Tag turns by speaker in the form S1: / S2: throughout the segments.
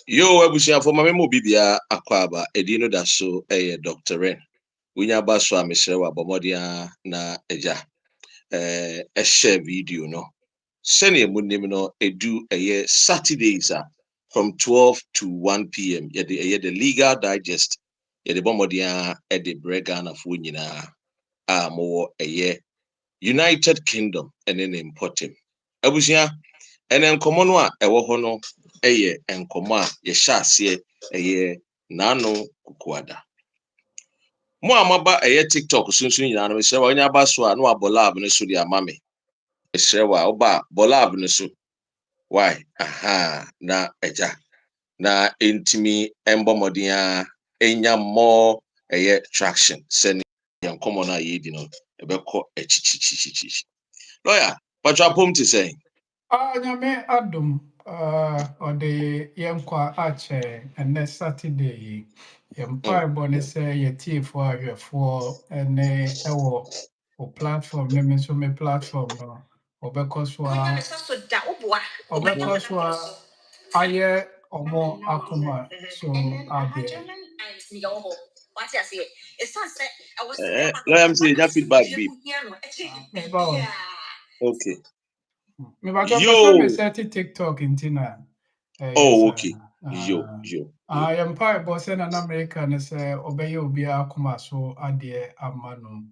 S1: Yo, abusia for mama bibia akwaba edino da so Dr. Ren. Winya ba so amesrewa bomodia na eja. Share video no. Sene munim no edu Saturdays from 12 to 1 p.m. The legal digest. The bomodia the brega na fu nyina mo United Kingdom and then important. Abusia ene nkomo no a ewo ho no nkomo a ye hyase nano kukuada mo amaba TikTok sunsun nyina no hyewa onya ba so a no abolab ne so dia mame hyewa oba bolab ne so why na eja na intimi embomodin a enya more traction sene nkomo na ye di no ebekọ echichichichichi lawyer patwa to say
S2: Nyame adum ɔde yɛnkwa akyɛ ɛnɛ Saturday yɛmpaebɔ ne sɛ yɛtiefoɔ ahwɛfoɔ ne ɛwɔ o platform ne me nso me platform no ɔbɛkɔ so ayɛ ɔmo akoma so adeɛ.
S1: Let me see that feedback beep. Okay.
S2: Yo. TikTok intina.
S1: Oh, okay. Yo.
S2: I am part of Boston and America and say obey obi akoma so ade amano.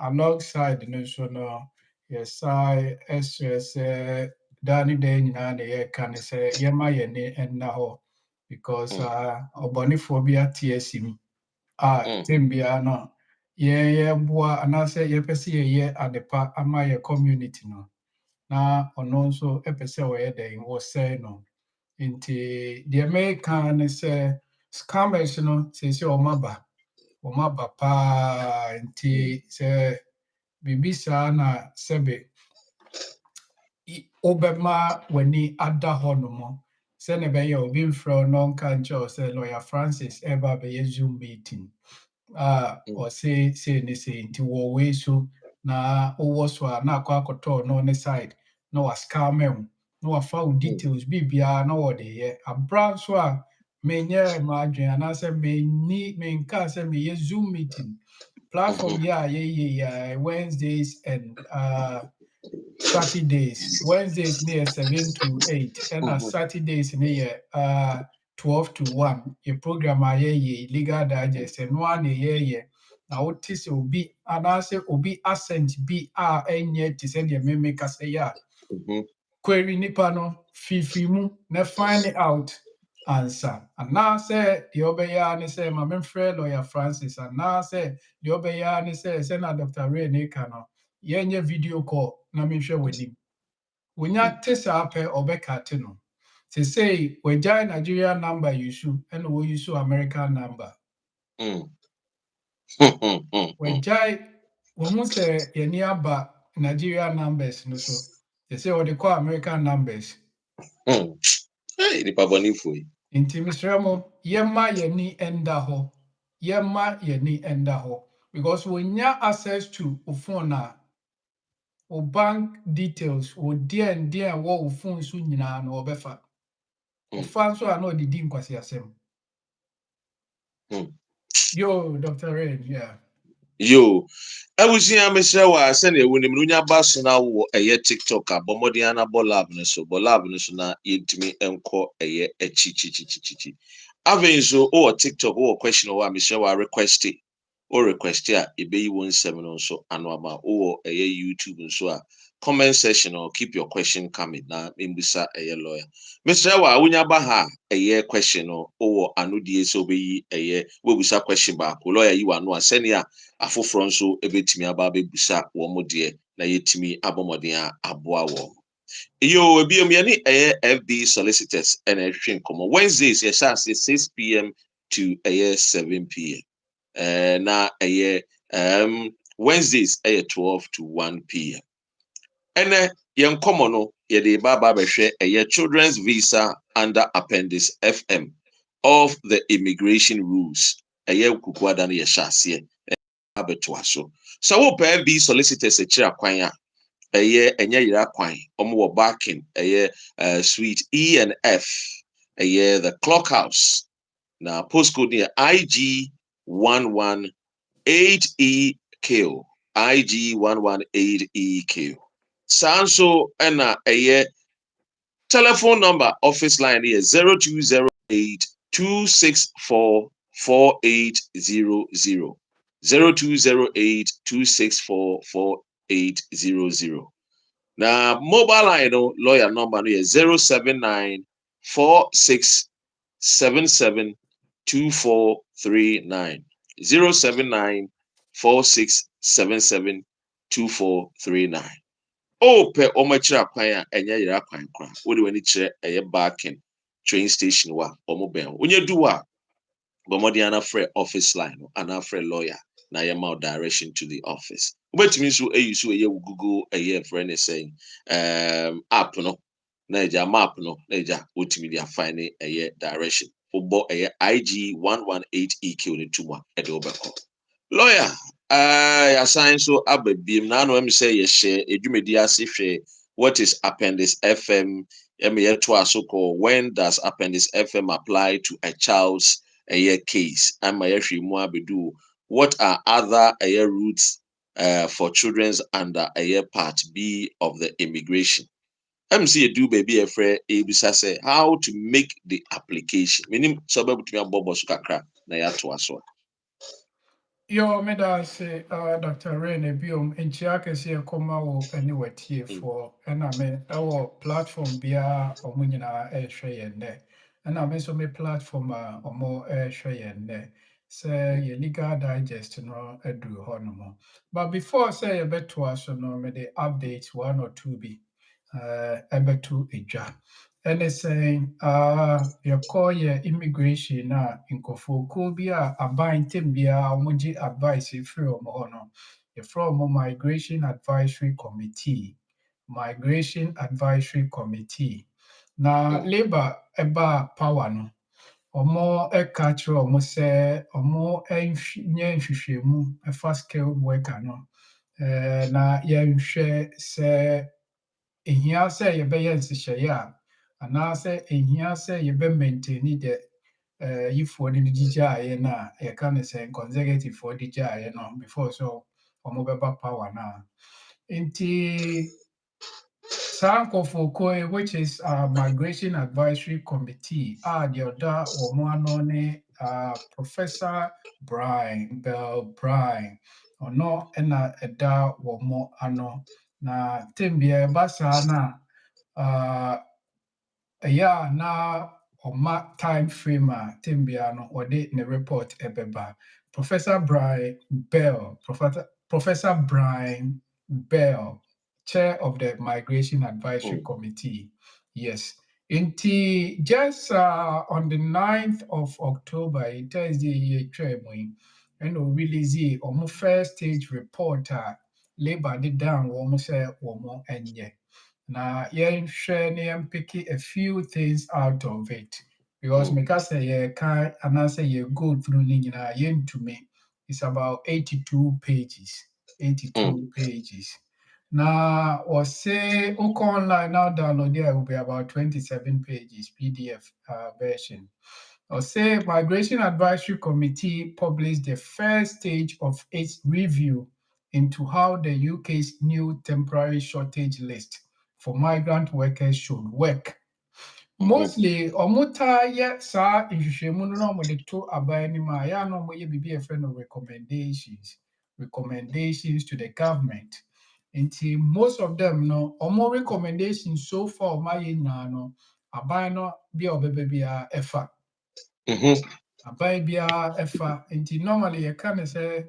S2: Alongside the national yes I SOS Danny Day na ye can say yema ye ne enna ho because oboniphobia TSM tembia no ye boa anase ye pese ye adepa ama ye community no na ono nso epese we den wo say no nti the American is scammers no say omaba pa nti say bibisa na sebe obema wani ada honomo say ne be ye obi mfro no nka nche say lawyer Francis ever be Zoom meeting or say ne say nti wo we so na owo so na akwa no ne side no was scam no wa found details bibia na wo de ye abra so a menye madwen anase me nka say me Zoom meeting platform ye Wednesdays and Saturdays. Wednesdays near 7 to 8 and Saturdays near 12 to 1. Your program ye legal digest and one ye now what is obi and I say obi accent be enye to send your make us say query nipa no fifi mu na find it out answer and now say the obeya ni say my friend lawyer Francis and now say the obeya ni say na Dr. Ray Nekano yenye video call na me hwe wani wonya tesa ape obeka te no say we jai Nigeria number issue and we use American number we jai we say yeni aba Nigeria numbers no so they say what they call American numbers
S1: hey the paboni foi
S2: inti misremo yema yeni enda ho because wonya access to o phone na o bank details o dear what o phone so nyina na obefa o fan so na odidi nkwasi asem yo Dr. Rain
S1: yo abusia mesrewa se na ewu ni mrunya baso na wo TikTok abomodian na bolab ne so na yentimi enko echichichichichi avenzo o TikTok o question o mesrewa request a ebeyi won nsem no so anoma o YouTube nso a comment section or keep your question coming na mbisa lawyer mesrewa wunya ba ha question o anodie so beyi webusa question ba ko lawyer yi wa no asenia afoforo nso ebetimi aba bebusa wo mo de na yetimi abomoden a aboa wo yo ebiem ye ni FB solicitors and hwe nkomo Wednesdays ye sha 6 p.m. to 7 p.m. na Wednesdays 12 to 1 p.m. ene ye nkomo no ye de baba behwe children's visa under Appendix FM of the immigration rules kukuada na ye hyase abetoa so wo pa be solicitors kira kwan a enye yira kwan omo wo backing sweet E and F the clock house. Now postcode near IG118EQ. IG118EQ. Sanso and telephone number office line here 0208 264 4800. 0208 264 4800. Now mobile line lawyer number here 079 4677 2439. 079 4677 2439. Pe omakyira kwan a enya yira kwan kra wode wani kyerɛ ɛyɛ backing train station wa ɔmo bɛn onye du wa bɔmɔden ana frɛ office line no ana frɛ lawyer na yɛ ma direction to the office wobɛtumi nso ayi so ɛyɛ Google ɛyɛ friend saying app no na ɛgya map no na ɛgya wotumi de afine ne ɛyɛ direction wobɔ ɛyɛ IG118EQ ne tuma ɛde wobɛkɔ lawyer assign so ababim na no em say ye share edwumedi ase hwe what is Appendix FM to asoko when does Appendix FM apply to a child's case am yehwe mu abedu what are other routes for children's under part B of the immigration MC do baby afre ebisa say how to make the application meaning so babutumi abobo so kakra na ya to aso.
S2: Yo, me da say Dr. Rain biom enchia kese koma wo anywhere tie for na me our platform bia omo nyina ehwe ye ne na me so me platform a omo ehwe ye ne say ye legal digest no adu ho no mo but before say ye beto aso no me the update one or two bi ebetu edwa and it's saying your call your immigration nkofoko bi a aban tem bia omoji advice from ono from migration advisory committee na labor eba power no omo eka kyerɛ omo sɛ omo nye nhwehwɛmu ɛfa skilled worker no na yɛnhwɛ sɛ ehia sɛ yɛbɛyɛ nhyehyɛeɛ a anaasɛ ehia sɛ yɛbɛ maintain the yifoɔ no gyigyaeɛ no a yɛka no sɛ consecutive foɔ de gyaeɛ no before so ɔmo bɛba power no a nti saa nkɔfoɔ which is migration advisory committee a deɛ ɔda wɔn ano ne Professor Bell ɔno ɛna ɛda wɔn ano na tem bia ɛba saa na ɛyɛ a na ɔma time frame a tem bia no ɔde ne report ɛbɛba Professor Brian Bell, Chair of the Migration Advisory Committee. Yes. Just on the 9th of October, Thursday, and we release the first stage report. Labor did down almost say womo enye. Na yen share and pick a few things out of it. Because because ye can and I say you go through yen to me. It's about 82 pages. 82 pages. Now, or say, online now download there will be about 27 pages PDF version. Or say, Migration Advisory Committee published the first stage of its review into how the UK's new temporary shortage list for migrant workers should work. Mostly, omuta ye sa nhwehwɛmu no na ɔmo de to aban ni ma ya na ɔmo yɛ bibi efe no recommendations to the government. Nti most of them no omo recommendations so far ɔmo ayɛ nyinaa no aban no bia ɔbɛbɛ bia ɛfa. Aban bia ɛfa nti normally yɛ ka ne sɛ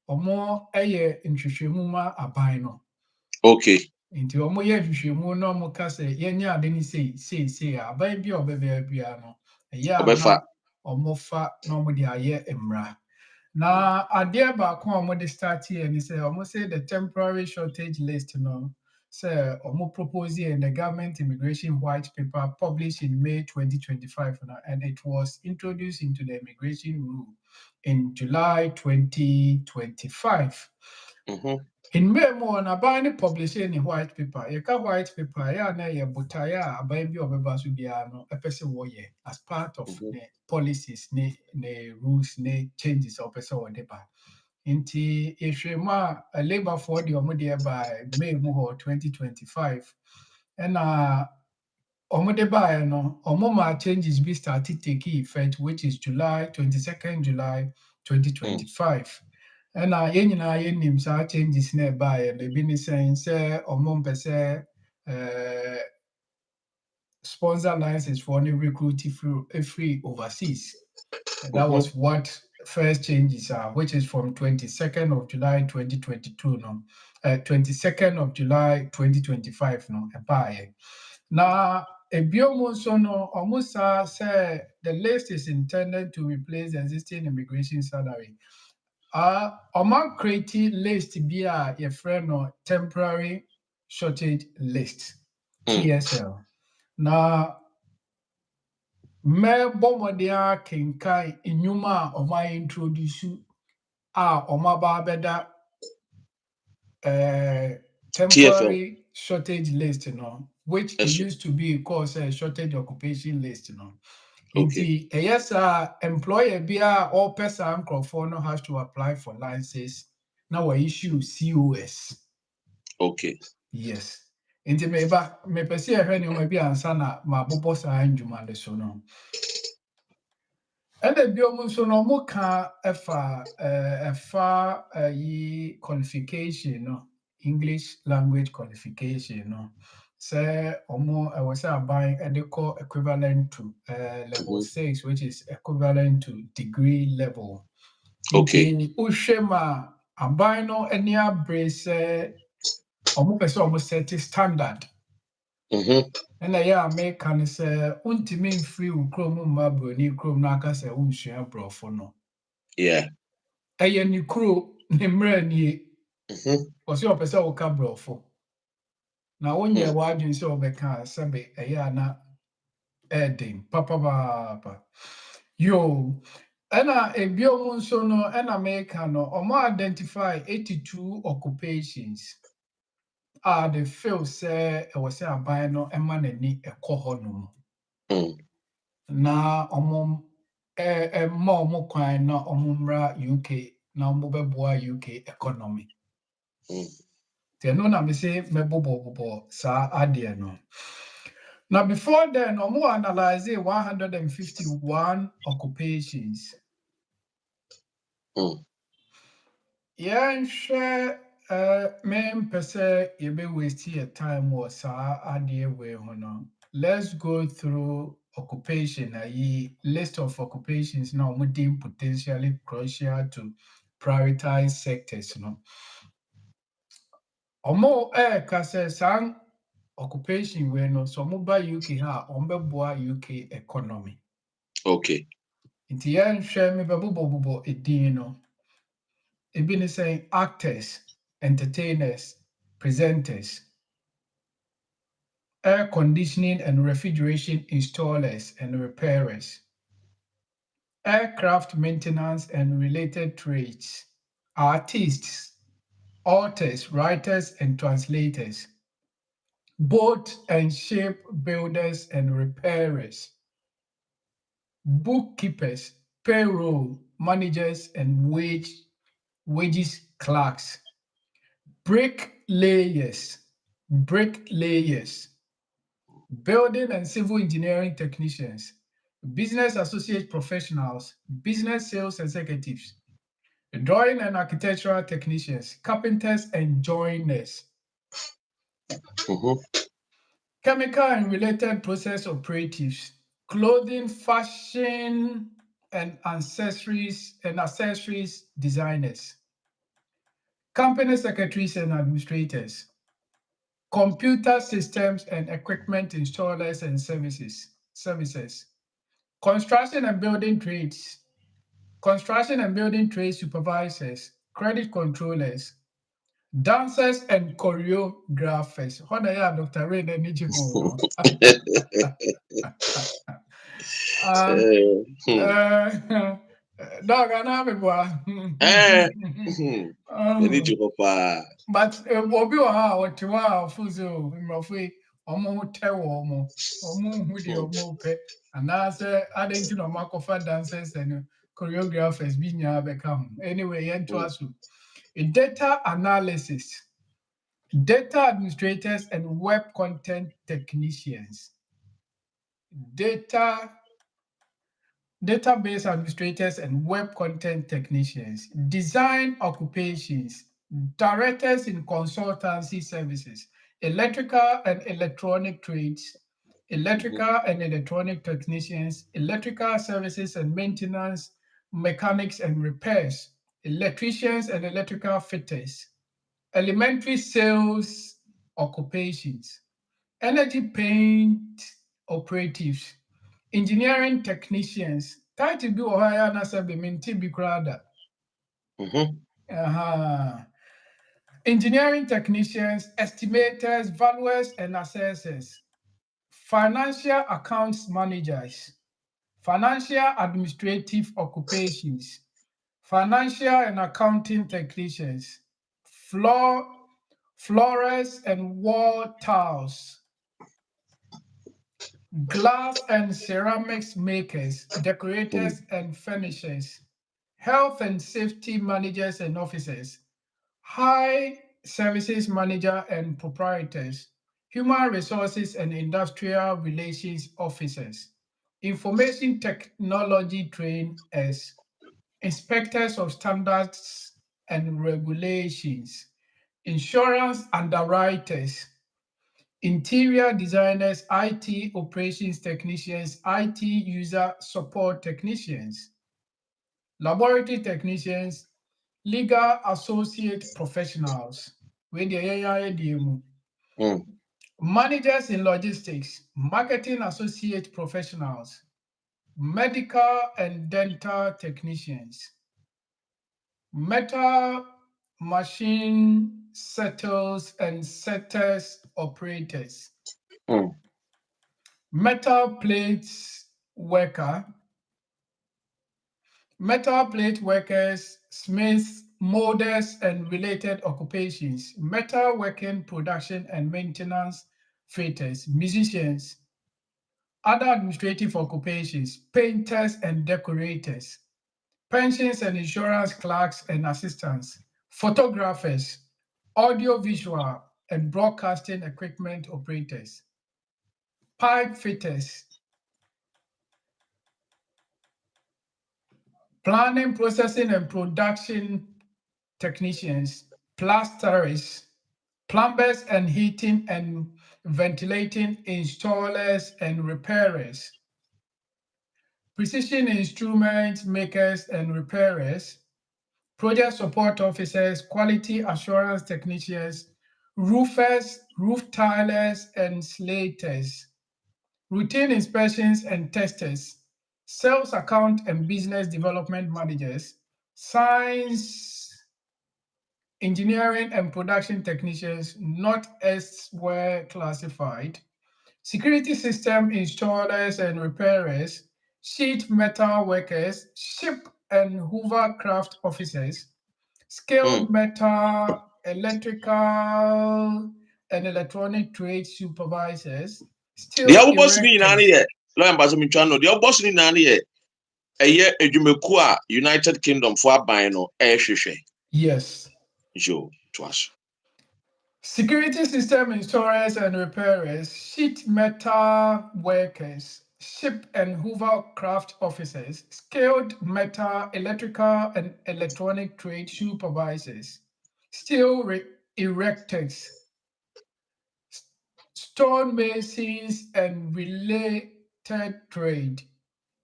S2: ɔmo ɛyɛ nhwehwɛmu ma aban no.
S1: Okay.
S2: Nti ɔmo yɛ nhwehwɛmu na ɔmo ka sɛ yɛnyɛ ade ne sei a aban bia ɔbɛbɛ bia no ɛyɛ na ɔmo fa na ɔmo de ayɛ mmara. Na adeɛ baako a ɔmo de start here ni sɛ ɔmo say the temporary shortage list no sɛ ɔmo propose in the government immigration white paper published in May 2025 and it was introduced into the immigration rule in July 2025. In May more na buying publishing in white paper. You can white paper, yeah, na ye butaya, a baby of a basubiano, a person warrior as part of
S1: Mhm.
S2: the policies, ne rules, ne changes of person or deba. Inti Ishema a labor for the omudia by May more 2025. And Omodeba no omoma changes be started taking effect, which is July 22nd July
S1: Mm.
S2: 2025. And yɛn nyinaa yɛnim saa changes na ɛbaeɛ no ebi ne sɛ ɔmo mpɛ sɛ sponsor license for ne recruit free overseas. And that
S1: Mhm.
S2: was what first changes are, which is from 22nd of July 2022 no, 22nd of July 2025 no ɛbaeɛ. Na ebiomu nso no ɔmo saa sɛ the list is intended to replace the existing immigration salary. Ɔmo create list bi a yɛfrɛ no temporary shortage list TSL. Na mɛbɔ mmɔden akenkan nnwuma a ɔmo ayɛ introduce a ɔmo aba abɛda
S1: TFL.
S2: temporary shortage list no, which it
S1: Yes.
S2: used to be called shortage occupation list no.
S1: Okay.
S2: Nti ɛyɛ saa employer bi a ɔpɛ saa nkurɔfoɔ no has to apply for license na wɔ issue COS.
S1: Okay.
S2: Yes. Nti mepɛ sɛ yɛhwɛ nneɛma bi ansa na mabobɔ saa ndwuma no so no. Ɛna biom nso no ɔmo ka ɛfa qualification no, English language qualification no. Sɛ ɔmo ɛwɔ sɛ aban ɛde kɔ equivalent to level
S1: Mhm.
S2: 6, which is equivalent to degree level.
S1: Okay.
S2: Nti wohwɛ ma aban no ani abere sɛ ɔmo pɛ sɛ ɔmo set standard.
S1: Mhm.
S2: Ɛna ɛyɛ a meka ne sɛ wontumi mfiri wo kurom mma Buroni kurom na aka sɛ wonsua Borɔfo no.
S1: Yeah.
S2: Ɛyɛ ne kuro ne mmerɛ nie.
S1: Mhm.
S2: Ɔsɛ ɔpɛ sɛ woka Borɔfo. Na wonyɛ w'adwene sɛ wobɛka a sɛbe ɛyɛ a na ɛden papapaapa. Yo. Ɛna ebiom nso no ɛna meka no ɔmo identify 82 occupations a they feel sɛ ɛwɔ sɛ aban no ɛma n'ani ɛkɔ hɔnom.
S1: Mm.
S2: Na ɔmo ɛma ɔmo kwan na ɔmo mmra UK na ɔmo bɛboa UK economy.
S1: Mm.
S2: Nti ɛno na mese mɛbobɔbobɔ saa adeɛ no. Now before then, ɔmo analyse 151 occupations.
S1: Mm.
S2: Yɛnhwɛ mempɛ sɛ yɛbɛwaste yɛ time wɔ saa adeɛ wei ho no. Let's go through occupation list of occupations na ɔmo deem potentially crucial to prioritize sectors no. Ɔmo ɛɛka sɛ saa occupation wei no so ɔmo ba UK ha a ɔmo bɛboa UK economy.
S1: Okay.
S2: Nti yɛnhwɛ mebɛbobɔbobɔ edin no. Ebi ne sɛ actors, entertainers, presenters, air conditioning and refrigeration installers and repairers, aircraft maintenance and related trades, artists, authors, writers and translators, boat and ship builders and repairers, bookkeepers, payroll managers and wages clerks, bricklayers, building and civil engineering technicians, business associate professionals, business sales executives, drawing and architectural technicians, carpenters and joiners,
S1: Mhm.
S2: chemical and related process operatives, clothing, fashion, and accessories designers, company secretaries and administrators, computer systems and equipment installers and services, construction and building trades supervisors, credit controllers, dancers and choreographers. Hɔ na ɛyɛ a Dr. Ray n'ani gye ho no.
S1: Hmm.
S2: Dog, anaa meboa.
S1: Eh. Mhm. Any job
S2: But obi wa ha o ti wa fuzo mrofwe omo te wo omo hu de omo pe anase aden ti no makofa dancers and choreographers bi nya be come anyway yen to asu data analysis, data administrators and web content technicians, database administrators and web content technicians, design occupations, directors in consultancy services, electrical and electronic trades, electrical and electronic technicians, electrical services and maintenance, mechanics and repairs, electricians and electrical fitters, elementary sales occupations, energy paint operatives, engineering technicians. Title bi wɔ ha na sɛ bi mente bi koraa da. Engineering technicians, estimators, valuers and assessors, financial accounts managers, financial administrative occupations, financial and accounting technicians, floors and wall tiles, glass and ceramics makers, decorators and finishers, health and safety managers and officers, high services manager and proprietors, human resources and industrial relations officers, information technology trainers, inspectors of standards and regulations, insurance underwriters, interior designers, IT operations technicians, IT user support technicians, laboratory technicians, legal associate professionals, managers in logistics, marketing associate professionals, medical and dental technicians, metal machine setters and setters operators, metal plates worker, metal plate workers, smiths, molders, and related occupations, metal working production and maintenance fitters, musicians, other administrative occupations, painters and decorators, pensions and insurance clerks and assistants, photographers, audiovisual and broadcasting equipment operators, pipe fitters, planning, processing, and production technicians, plasterers, plumbers and heating and ventilating installers and repairers, precision instrument makers and repairers, project support officers, quality assurance technicians, roofers, roof tilers and slaters, routine inspections and testers, sales account and business development managers, science, engineering and production technicians not elsewhere classified, security system installers and repairers, sheet metal workers, ship and hovercraft officers, skilled metal, electrical and electronic trade supervisors, steel
S1: the boss ni na
S2: erectors.
S1: ye lo embaso mi twa no the boss ni na ye eye edwumeku a United Kingdom for aban no ehwehwe.
S2: Yes.
S1: Jo twas.
S2: Security system installers and repairers, sheet metal workers, ship and hovercraft officers, skilled metal, electrical and electronic trade supervisors, steel erectors, stonemasons and related trade,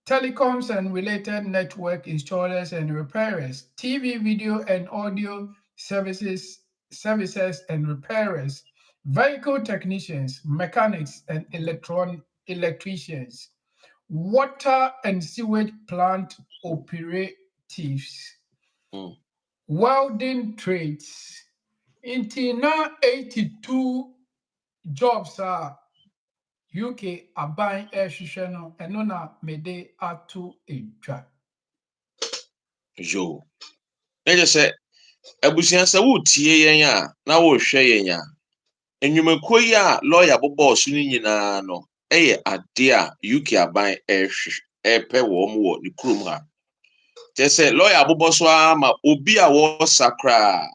S2: telecoms and related network installers and repairers, TV, video and audio services and repairers, vehicle technicians, mechanics and electricians, water and sewage plant operatives, welding trades. Until now, 82 jobs are UK aban ehwehwɛ no ɛno na mede ato edwa.
S1: Jo. Eje say Abusua se wo tie yen a na wo hwe yen a enwumakuo yi a lawyer bobo so ni nyina no eye ade a UK aban epe wo mo wo ni kurom ha tese lawyer bobo so ama obi a wo sakra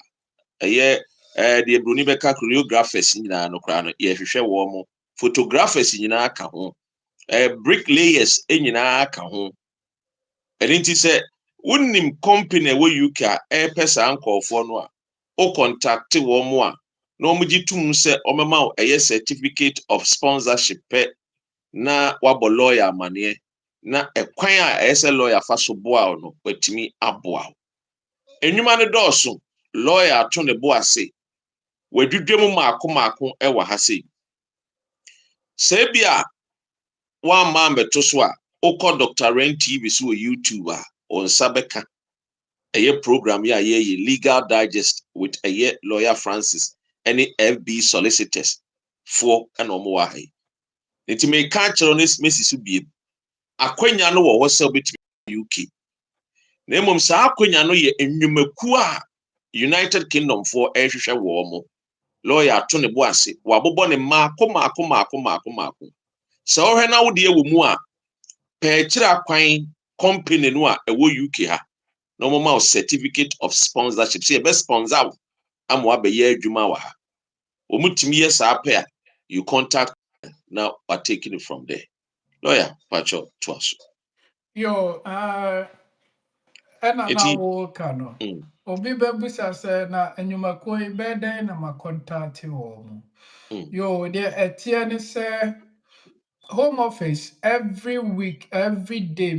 S1: eye de broni beka choreographers nyina no kra no ye hwehwe wo mo photographers nyina aka ho bricklayers nyina aka ho enti se unnim company wo UK a pesa ankofo no a o contact wo mo a no mugitum se omema eye certificate of sponsorship na wabo lawyer amane na ekwan a ese lawyer fa so boa no watimi aboa enwuma ne dɔɔso lawyer ato ne bo ase wadwudwem maako ewa ha sei se bia wa ma meto so a okɔ Dr. Ren TV so YouTube a on sabeka eye program ya ye legal digest with eye lawyer Francis any FB solicitors for an omo hai enti me ka kyerɛ no mesi so biem akwanya no wo hɔ betimi UK na emom sa akwanya no ye enwumaku a United Kingdom for ehwehwɛ wo mo lawyer ato ne bo ase wabobɔ ne maako sɛ ohwɛ na wo de ewu mu a pɛkyira kwan company no a ɛwɔ UK ha na mo ma certificate of sponsorship say be sponsor amo abɛyɛ adwuma wa ha omutimi yɛ saa pɛ a you contact now are taking it from there lawyer pacho to us
S2: Yo, ena na wo kano. Obi bebusa se na enyumakuo yi bɛdɛn na ma contact wo mo. Yo, de etie ne se Home Office every week, every day,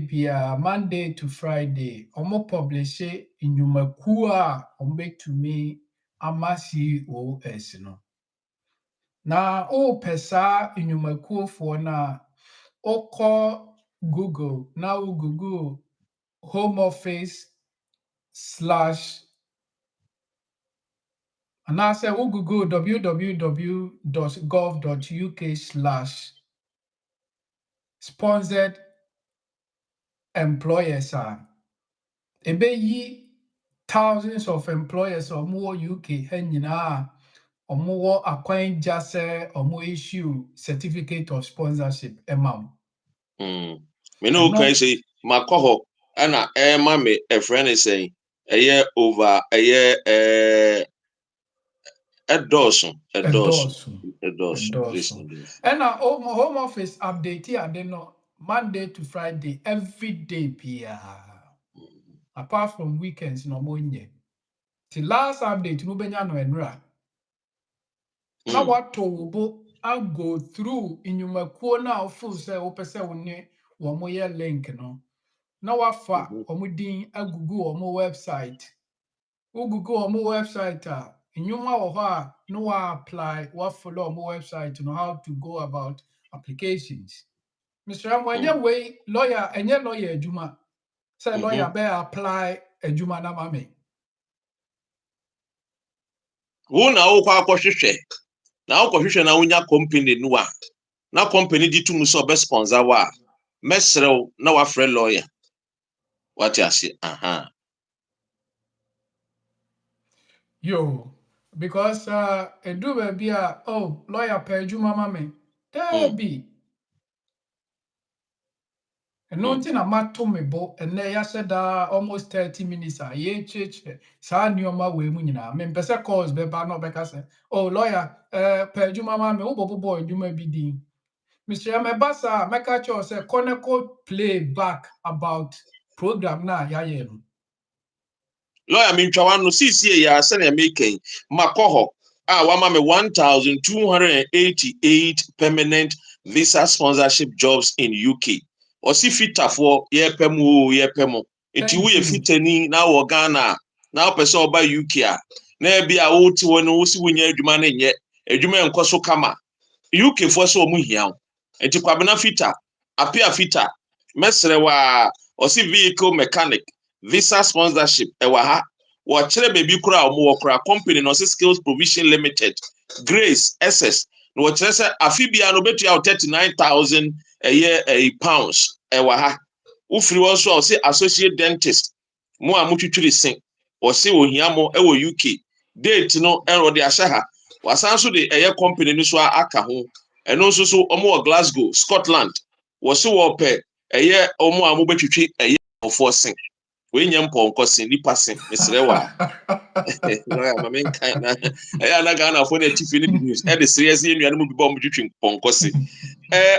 S2: Monday to Friday. Omo publish enyumakuo a ombetumi ama COS no. Na o pesa enyumakuo for na oko Google. Now Google Home Office / and I say we Google www.gov.uk/sponsored employers ebe yi thousands of employers omo UK hanyina omo akwan jase omo issue certificate of sponsorship emam
S1: me no kan say makoho ana ma me a friend is saying over Dawson.
S2: And home office update here, they know Monday to Friday, every day, apart from weekends, no more. The last update, no benya no enra. Now what to I'll go through in your makuo now full say opese one more link no. Now what fa omudin agugu omo website. Google omo website Nyuma oha no apply what follow on website to know how to go about applications. Mr. Amwanya way lawyer and your lawyer Juma say lawyer bear apply a Juma na mame.
S1: Who na okwa akwhwehwe na akwhwehwe na unya company no a na company di tumu so be sponsor wa mesrew na wa frɛ lawyer what you say
S2: Yo, because do be a lawyer pay Juma mame. There be. And no thing about to me bo and they said almost 30 minutes ye church sa nyoma we mu nyina me pese calls be ba no be ka say lawyer per juma ma me wo bobo juma bi din Mr. Amebasa make a cho say Coneco play back about program na ya ye no
S1: lawyer me ntwa wan no CCA ya se na make makoho wa ma me 1288 permanent visa sponsorship jobs in UK osi fitafo ye pemu enti wo ye fitani na wo Ghana na opese oba UK a na bia wo ti wo no wo si wonya adwuma na nye adwuma enkoso kama UK fo so omu hia enti kwabena fita apia fita mesrewa osi vehicle mechanic visa sponsorship ewa ha wo kire bebi kura omu wo kura company no skills provision limited Grace SS no wo kire se afibia no betu ya 39,000 a year pounds ewa ha ufiri wo so say associate dentist mo a mutwitwiri sen ɔse ohia mo ɛwɔ UK date no ɛwɔ de ahyɛ ha wasan so de ɛyɛ company no so aka ho ɛno nso so ɔmo wɔ Glasgow Scotland wɔse wɔpɛ ɛyɛ ɔmo a mo betwitwi ɛyɛ ɔfo sen wenye mpɔnkɔ sen nipa sen mesrɛ wa lawyer ma menka na ɛyɛ na Ghana fo na tifi ne bi news ɛde serious enua no mu bi bɔ mo twitwi mpɔnkɔ sen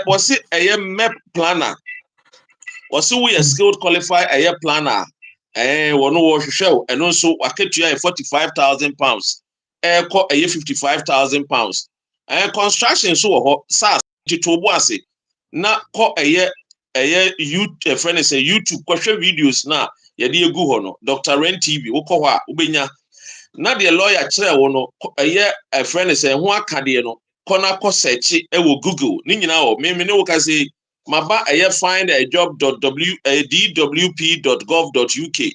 S1: wɔse ɛyɛ MEP planner wɔse wo yɛ skilled qualified ɛyɛ planner wɔn no wɔhwehwɛ ɛno nso waketua £45,000 ɛkɔ ɛyɛ £55,000 construction so wɔ hɔ SARS tito bo ase na kɔ ɛyɛ YouTube kɔhwɛ videos na yɛde egu hɔ no Dr. Ren TV wokɔ hɔ a wobenya na deɛ lawyer kyerɛ wo no ɛyɛ friend say ho aka deɛ no kɔ na kɔ search ɛwɔ Google ne nyinaa wɔ me ne wo ka say maba ɛyɛ findajob.dwp.gov.uk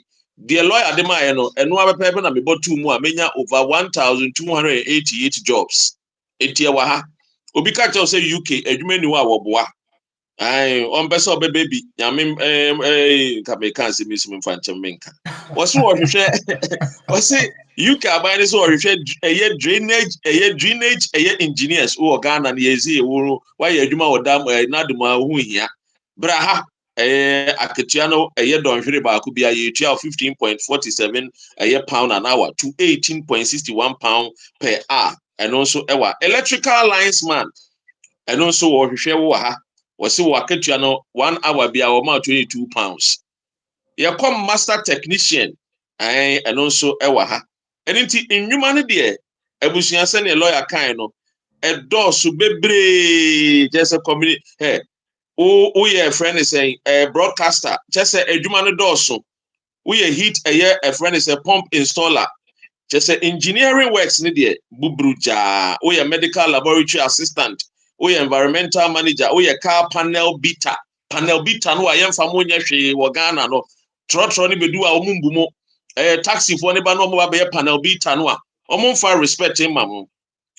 S1: deɛ lawyer de ma yɛ no ɛno abɛpɛ na mebɔ tu mu a menya over 1,288 jobs etie wa ha obi ka kyerɛ sɛ UK adwuma ni wa wɔboa on pɛ sɛ ɔbɛbɛ bi nyame ka me kan sɛ misum mfa nkyɛm menka wɔso wɔhwehwɛ wɔse UK aban ne sɛ wɔhwehwɛ ɛyɛ drainage ɛyɛ engineers wɔ Ghana ne yɛzi ɛworo wayɛ adwuma wɔ dam nadom a ho hia bra ha aketua no ɛyɛ dɔnhwere baako bi a yɛtua 15.47 ɛyɛ pound an hour to 18.61 pound per hour ɛno nso ɛwɔ electrical linesman ɛno nso wɔhwehwɛ wɔ ha wɔse waketua no 1 hour bi a wɔma 22 pounds yɛkɔ master technician ɛno nso ɛwɔ ha ɛno nti nnwuma no deɛ abusua sɛ ne lawyer kan no ɛdɔɔso bebree kyɛ sɛ community woyɛ friend say broadcaster kyɛ sɛ adwuma no dɔɔso woyɛ heat ɛyɛ friend say pump installer kyɛ sɛ engineering works ne deɛ buburu jaa woyɛ medical laboratory assistant woyɛ environmental manager woyɛ car panel beater no a yɛmfa mo nyɛ hwee wɔ Ghana no trɔtrɔ ne bedu a ɔmo mbu mo taxi fo ne ba no ɔmo ba bɛyɛ panel beater no a ɔmo mfa respect ma mo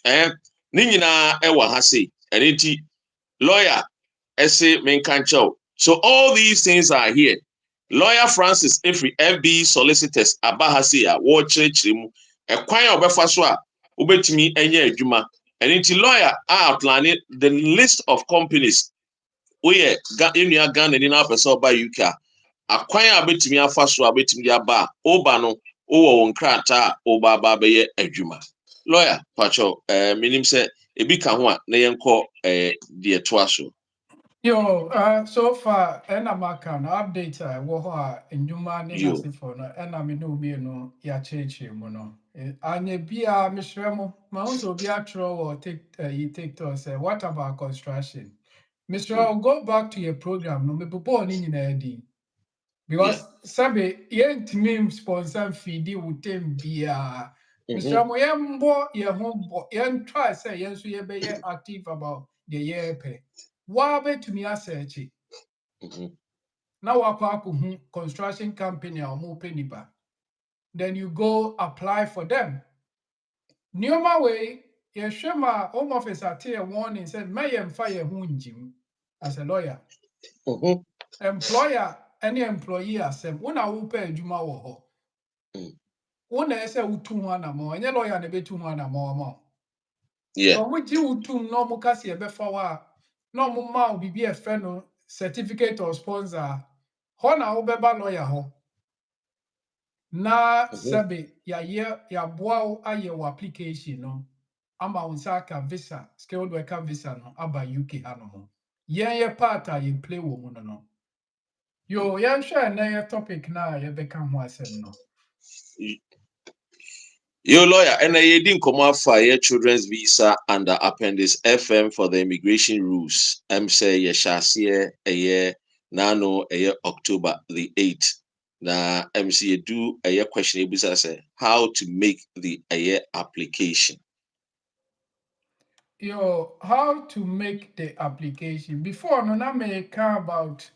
S1: ne nyinaa ɛwɔ ha sei ɛne nti lawyer ɛse menka nkyɛw so all these things are here lawyer Francis Efri FB solicitors aba ha sei a wɔkyerɛkyerɛ mu ɛkwan a ɔbɛfa so a wobɛtumi ɛnyɛ adwuma and into lawyer outline the list of companies we enua Ghana ni na person oba UK akwan a betimi afa so a betimi aba oba no wo won krata oba ba be ye adwuma lawyer pacho minim se ebi ka ho a na yenko de to aso
S2: yo so far maka no update wo ho a ndwuma ne nasifo no me no bi no ya cheche mu no anya bia mehwere mo ma ho so bi atro wo TikTok say what about construction Mr. I'll go back to your program no me bobo ni nyina di because sabe yent me sponsor feed wutem bia Mr. Mo yembo ye ho bo yen try say yen so ye be ye active about the year pay wa betumi asearch na wakwa hu construction company or mo penipa then you go apply for them Nioma way ye shema home office ate a warning said may yemfa ye hu njim as a lawyer employer any employee asem una wo pa adwuma wo ho una ese utu ho na mo enye lawyer na betu ho na mo so mo ji utum no mo kase e be fa wa no mo ma obibi e fe no certificate of sponsor ho na wo be ba lawyer ho na sebe ya boa aye wo application no ama unsa ka visa skilled worker visa no aba UK hano ye part a ye play wo mu no yo yan share na ye topic na ye beka ho asem no
S1: yo lawyer and I didn't come out for your children's visa under Appendix FM for the immigration rules say ye shall a year nano a year October the 8th na MC do a year question say how to make the a year application.
S2: Yo, how to make the application before no na me care about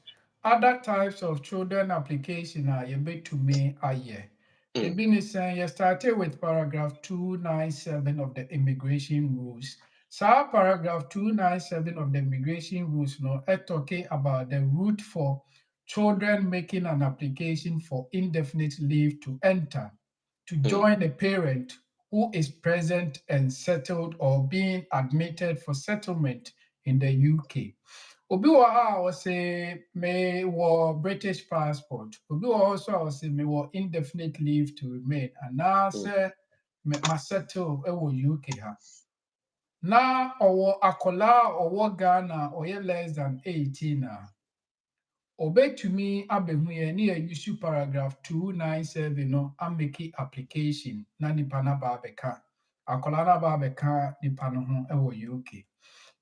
S2: other types of children application you bet to me a year. Ebi ni saying you started with paragraph 297 of the immigration rules. So paragraph 297 of the immigration rules no talking about the route for children making an application for indefinite leave to enter. to join a parent who is present and settled or being admitted for settlement in the UK. Obi wɔ ha a wɔsɛ mewɔ British passport. Obi wɔ hɔ nso a wɔsɛ mewɔ indefinite leave to remain anaasɛ masettle wɔ UK ha. Na ɔwɔ akwadaa a ɔwɔ Ghana a ɔyɛ less than 18 a obetumi abɛhu yɛn ne yɛuse paragraph 297 no ameki application na nipa no aba abɛka akwadaa no aba abɛka nipa no ho wɔ UK.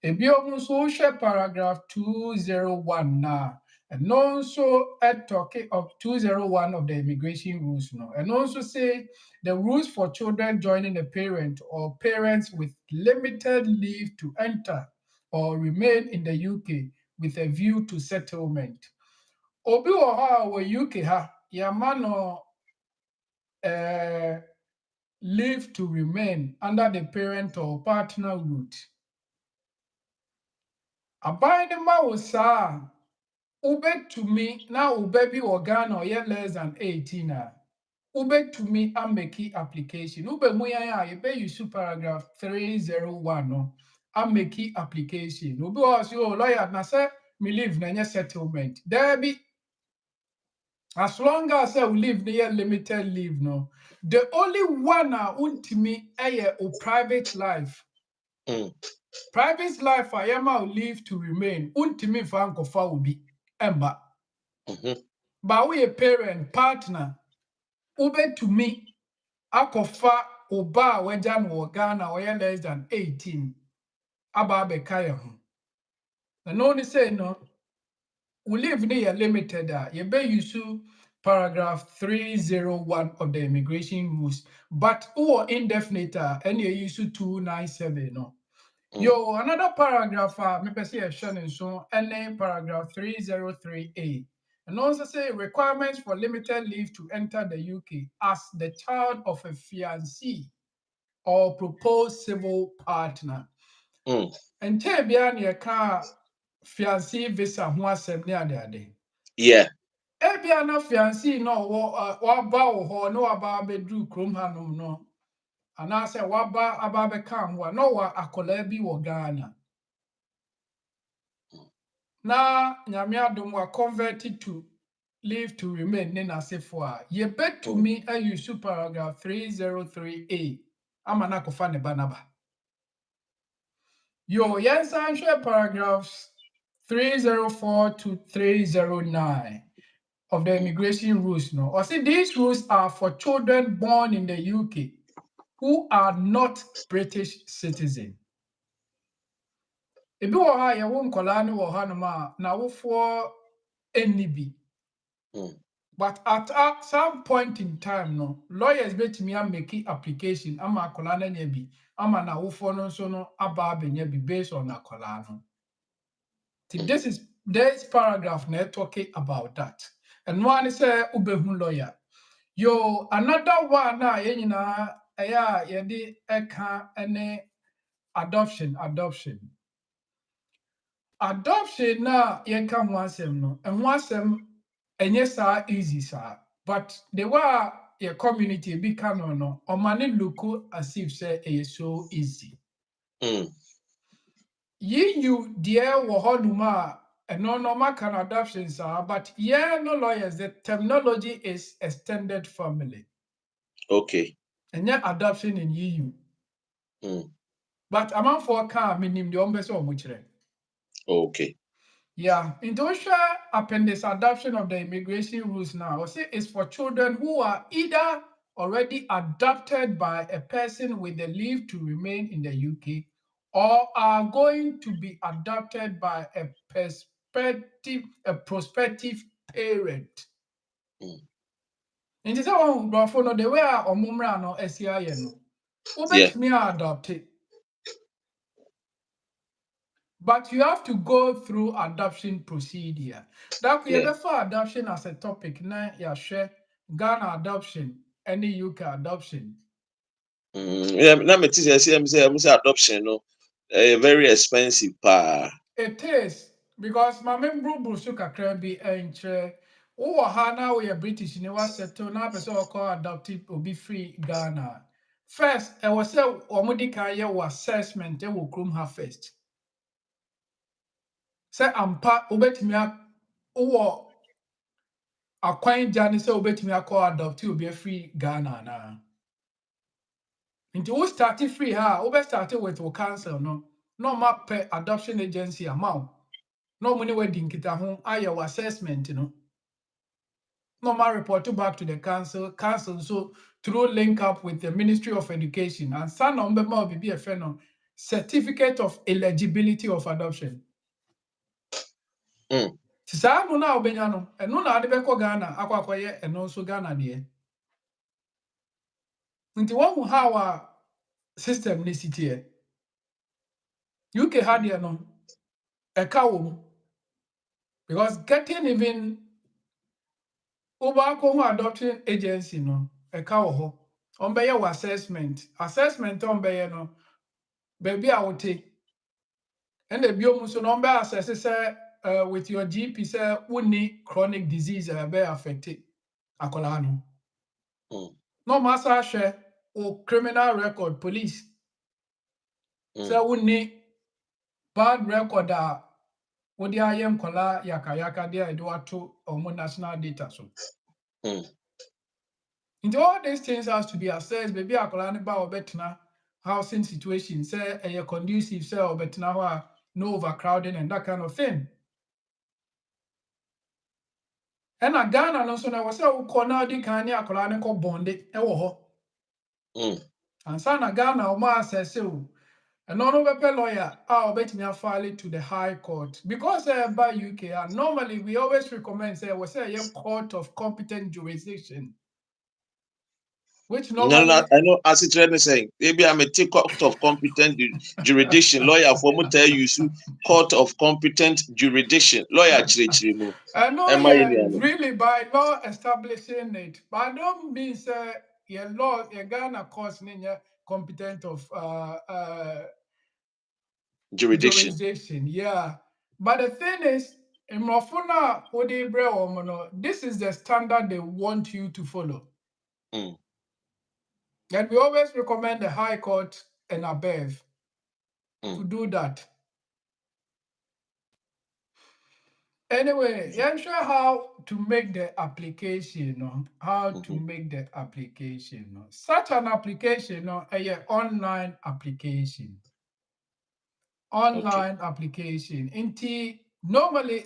S2: Ebio nso wohwɛ paragraph 201 na ɛno nso talking of 201 of the immigration rules no ɛno nso say the rules for children joining a parent or parents with limited leave to enter or remain in the UK with a view to settlement. Obi wɔ hɔ a wɔ UK ha yɛama no leave to remain under the parent or partner route. Aban ne ma wo saa wobɛtumi na wo ba bi wɔ Ghana ɔyɛ less than 18 a wobɛtumi ameki application. Wobɛmu yɛn a yɛbɛuse paragraph 301 no ameki application. Obi wɔ hɔ sɛ lawyer na sɛ me leave na ɛnyɛ settlement. Daabi. As long as we live near limited leave, no. The only one untimi o private life. Private life I am leave to remain. Untimi fanko fa ubi emba. But we a parent partner. Ube to me akofa oba wejan wo Ghana or less than 18. Aba bekaya ho. And only say no. We live near limited you be use paragraph 301 of the immigration rules, but or indefinite and you use 297 no. Yo another paragraph me say a so and paragraph 303A and also say requirements for limited leave to enter the UK as the child of a fiancé or proposed civil partner. And tell me your car fiancé visa ho asem ne ade.
S1: Yeah.
S2: Ebia na fiancé no waba wo ho no waba bedru krom hanom no. Anase waba aba beka ho no wa akola bi wo Ghana. Na nyame adom wa converted to leave to remain ne nasefo a ye betumi use paragraph 303A ama na kofa ne banaba. Yo yes answer paragraphs 304 to 309 of the immigration rules no. Or say these rules are for children born in the UK who are not British citizens. Ebi wo ha ye wo nkola ne wo ha no ma na wo for enibi. But at some point in time no lawyers betimi make application ama akola na nya bi ama na wo for no so no aba abenya bi based on akola no. This paragraph na talking about that. And one say ubehu lawyer. Yo another one na yenyina eya yedi eka ene adoption na yenka ho asem no ho asem enye sa easy sa but the way your community be canon no omane look as if say e so easy. You dear wo honuma no normal can adoptions are, but yeah, no lawyers, the terminology is extended family.
S1: Okay.
S2: And yet adoption in EU. But among for car minim the ombes or muchre.
S1: Okay.
S2: Yeah. In those appendix adoption of the immigration rules now, say is for children who are either already adopted by a person with the leave to remain in the UK or are going to be adopted by a prospective parent. Nti say one brofo no the way a omumra no asia ye no. Obetumi adopt it. But you have to go through adoption procedure. That we have for adoption as a topic na ya share Ghana adoption, any UK adoption.
S1: Yeah, na me say adoption no very expensive pa.
S2: It is because my membro brusu kakra bi enche Oh, Hana, we are British, you know, settle now, person call adopted will be free Ghana. First, I was say, Omudika, your assessment, they will groom her first. Say, I'm part, obet me up, oh, a quite journey, so obet me a call adopted will be a free Ghana now. Into who started free, ha, over started with the council, no map per adoption agency amount. No money wedding kita home, your assessment, normal report back to the council, so through link up with the Ministry of Education and sign on be a friend of certificate of eligibility of adoption. Sisa no na obenya no, eno na ade beko Ghana akwakoye eno so Ghana de. Nti wo how our system ni sitie. UK had there no e ka wo because getting even over ko adoption agency no e ka wo ho. On be your assessment on be no baby a wote and the biom so no be assess say with your GP say woni chronic disease be affected akola no no massa hwe o criminal record police say woni bad record a wodi ayem kola yaka there do ato omo national data so and all these things has to be assessed baby akola ne ba obetna housing situation say a conducive say obetna no overcrowding and that kind of thing. And a Ghana no so na was say corner di kan ni akola ne ko bonde e wo ho. And so na Ghana o ma assess o. And no be lawyer obetimi file to the High Court because by UK normally we always recommend say we say a court of competent jurisdiction. Which normally
S1: no, I know as it's really saying, maybe I'm a court of competent jurisdiction lawyer for me tell you court of competent jurisdiction lawyer chirichiri.
S2: I know really by law establishing it, but I don't mean say your law your Ghana courts competent of jurisdiction. Yeah. But the thing is, this is the standard they want you to follow. And we always recommend the High Court and above to do that. Anyway, yeah, sure how to make the application, Such an application, a online application. Application. Inti normally,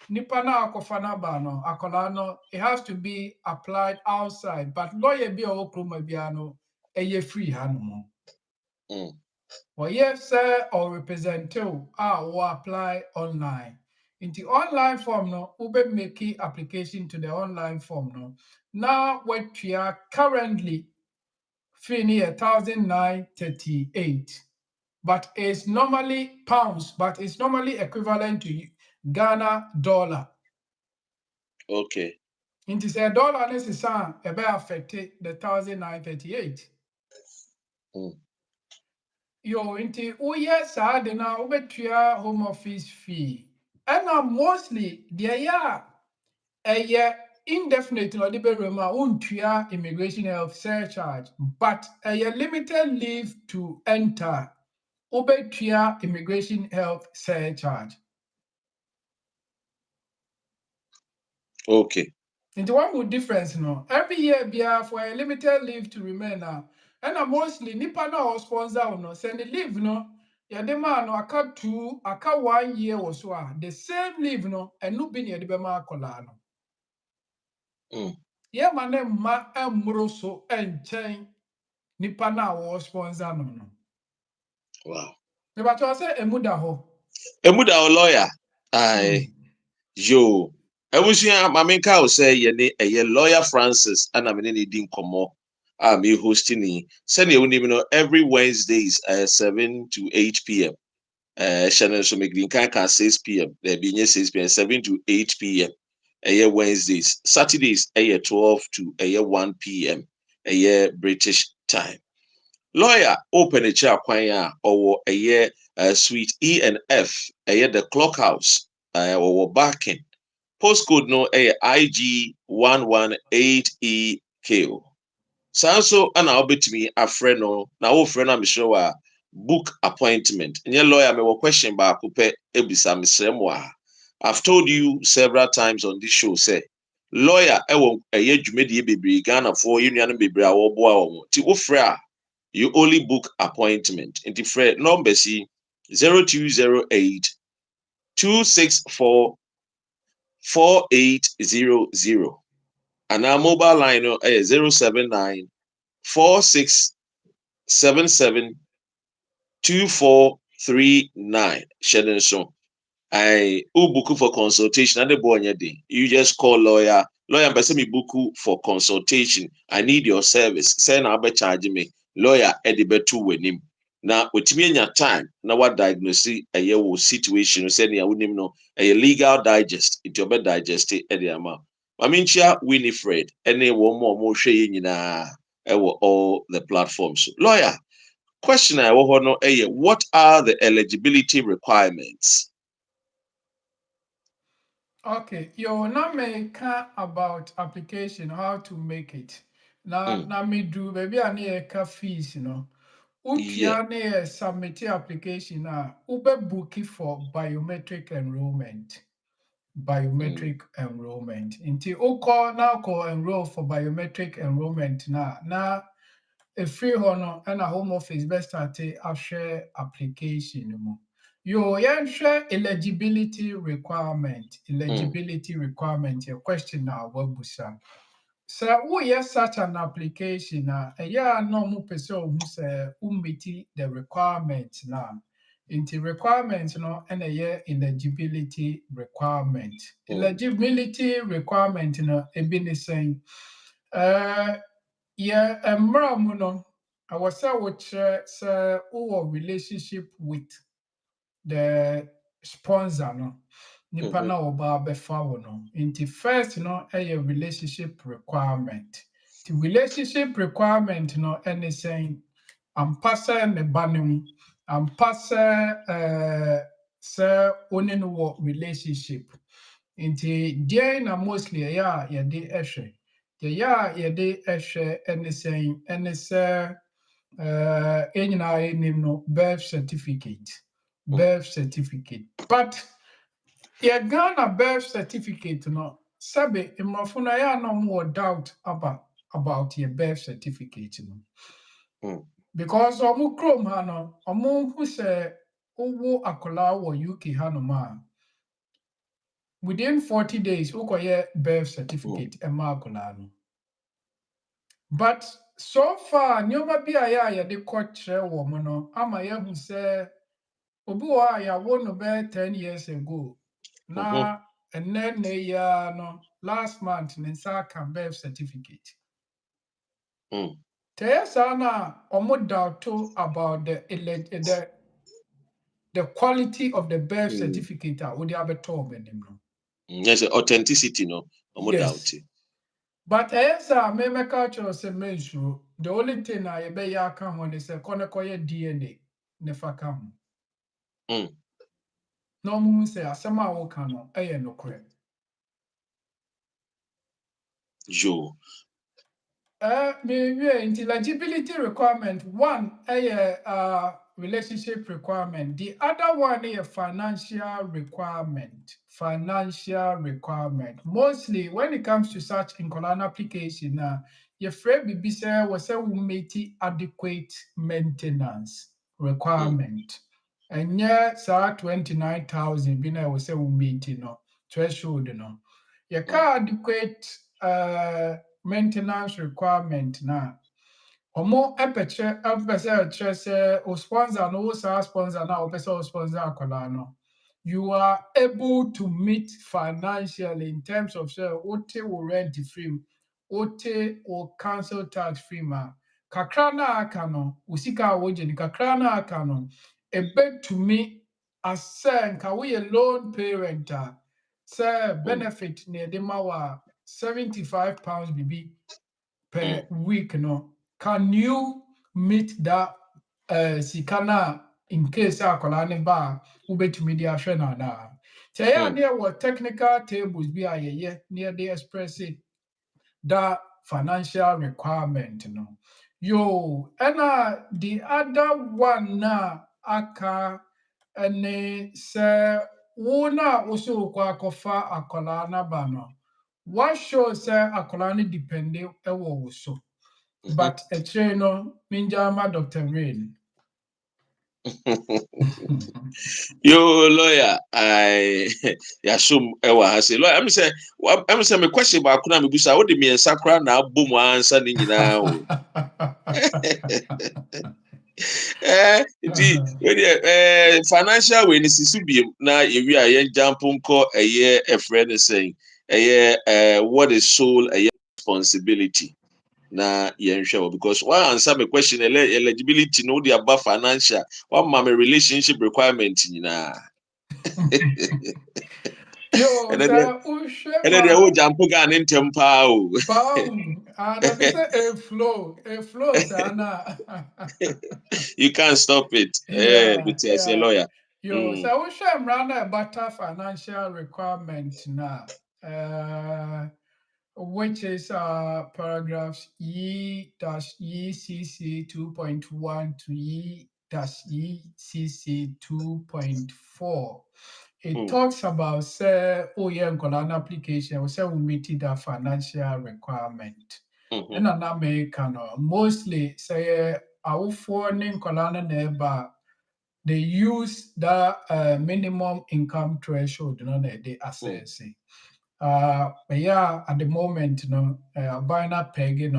S2: nipa na akofana ba no akola no it has to be applied outside, but lawyer bi o kroma bia no free hanumo. Well, yes, sir, or representative will apply online. In the online form, no, ube make application to the online form, no. Now, what we are currently feeling 1,938, but it's normally pounds, but it's normally equivalent to Ghana dollar.
S1: Okay.
S2: In this dollar, this is affected the 1,938. Yo, inti uye saade na ubetua home office fee. And mostly there indefinite no de rema untua immigration health surcharge, but limited leave to enter ubetua immigration health surcharge.
S1: Okay.
S2: Into one more difference, every year be for a limited leave to remain now. And mostly nipa na sponsor no send the leave no. Yeah, the man no aka 1 year or so the same leave no and no be near the bema kola no. Yeah, man ma emro so enchen nipa na sponsor no.
S1: Wow.
S2: Me ba to say emuda ho.
S1: Emuda o lawyer. Yo. Ewusia mamenka o say ye lawyer Francis ana me ne din komo. Me hosting send you know every Wednesdays 7 to 8 p.m. Channel so make can 6 p.m. There be 6 p.m. 7 to 8 p.m. Wednesdays. Saturdays 12 to 1 p.m. British time. Lawyer open a chair kwanya or suite E and F the clock house or backing postcode no IG118EK. So ana obetumi afre no na wo frɛ na mesrɛ wa book appointment. Nye lawyer me wo question ba akopɛ ebisa mesrɛ mo a. I've told you several times on this show say lawyer ɛwɔ ɛyɛ dwumadie bebree Ghana for union bebree a wɔboa wɔn. Ti wo frɛ a you only book appointment. Nti frɛ number si 0208 264 4800 and our mobile line no 079 4677 2439. Shedding so I book for consultation and the boy you just call lawyer person me book for consultation. I need your service. Send I'll be charging me lawyer Eddie betu with him. Now with me in your time now what diagnose a year situation send you wouldn't know a legal digest it your bed digest it Eddie amount. I mean Winifred any one more share all the platforms. Lawyer, question I want to know what are the eligibility requirements?
S2: Okay, you now make about application, how to make it. Now me do baby I need a fees,
S1: Yeah.
S2: Utia ne submit application ube booking for biometric enrollment. Biometric enrollment. Inti call enroll for biometric enrollment na a free honor and a home office best start a share application mo. Yo share eligibility requirement. Eligibility requirement. Your question now what busa. So yes such an application no mo person who say meet the requirements now. Into requirements no and eligibility requirement. Eligibility requirement no be saying yeah, mu no, I was say relationship with the sponsor no. Nipa na oba befa wo no. Nti first no a relationship requirement. The relationship requirement no anything ampasa ne banum ampasa one no relationship. Nti there na mostly ya de ehwe. The ya de ehwe anything enyina name no birth certificate. Birth certificate. But Ghana birth certificate no sabe imrofo no ya no more doubt about your birth certificate no. Because omu chrome ha no omu hu se owo akola wo UK ha no ma within 40 days ukoye birth certificate ema akola no. But so far nyoma bi ya de kwokyere wo mo no ama ya hu se obi wa ya wo no be 10 years ago. Na and then no last month ninsa can birth certificate. Teyesa na omo doubt about the quality of the birth certificate would have a told no.
S1: Yes, authenticity no. Omo doubt.
S2: But Teyesa me make culture say mention the only thing I be ya kan ho is konekoye DNA nefa kan ho. No mu say asema wo kan no eye no correct.
S1: Jo.
S2: Eligibility requirement one relationship requirement. The other one is financial requirement. Financial requirement. Mostly when it comes to such incolon application, your friend be say was a meet adequate maintenance requirement. And yeah, sir 29,000 been I was say meet threshold Your car adequate maintenance requirement na omo empese say o sponsor no sponsor na o person o sponsor akola no you are able to meet financially in terms of say ote o rent free ote o council tax free ma kakra na aka no usika wo je ni kakra na aka no ebetumi asɛ nka woyɛ loan parent say benefit ne de ma wa £75 bibi per week no. Can you meet that sikana in case akola ne ba ubetumi di ahwe na na? Say near what technical tables be near the express it that financial requirement no. Yo, and the other one na aka ene se wona also kwa kofa akola na ba no. What show say akola ni depende ewo wo so. But a chain no minjama Dr. Rain.
S1: Yo, lawyer, I assume I say lawyer. I'm say my question about kuna mibusa. What the me sakra na boom answer ni nyina o. Financial way ni sisu bi na ewi a yen jump nko a friend saying what is sole responsibility na yen hwe because one answer my question eligibility no dey about financial one ma me relationship requirement nyina.
S2: Yo,
S1: And then
S2: sir,
S1: they will
S2: Ushema,
S1: jump again in tempo.
S2: Bam, and I say a flow, sana.
S1: You can't stop it.
S2: Yeah,
S1: But as a
S2: yeah.
S1: lawyer.
S2: Yo,
S1: Mm,
S2: so Ushem run a better financial requirement now. Which is paragraphs E-ECC 2.1 to E-ECC 2.4. It
S1: mm,
S2: talks about say an application, say we meet that financial requirement.
S1: mhm,
S2: And an American mostly say our foreign colana neighbor they use the minimum income threshold, they
S1: mm,
S2: assess. Yeah, at the moment, buying a peg,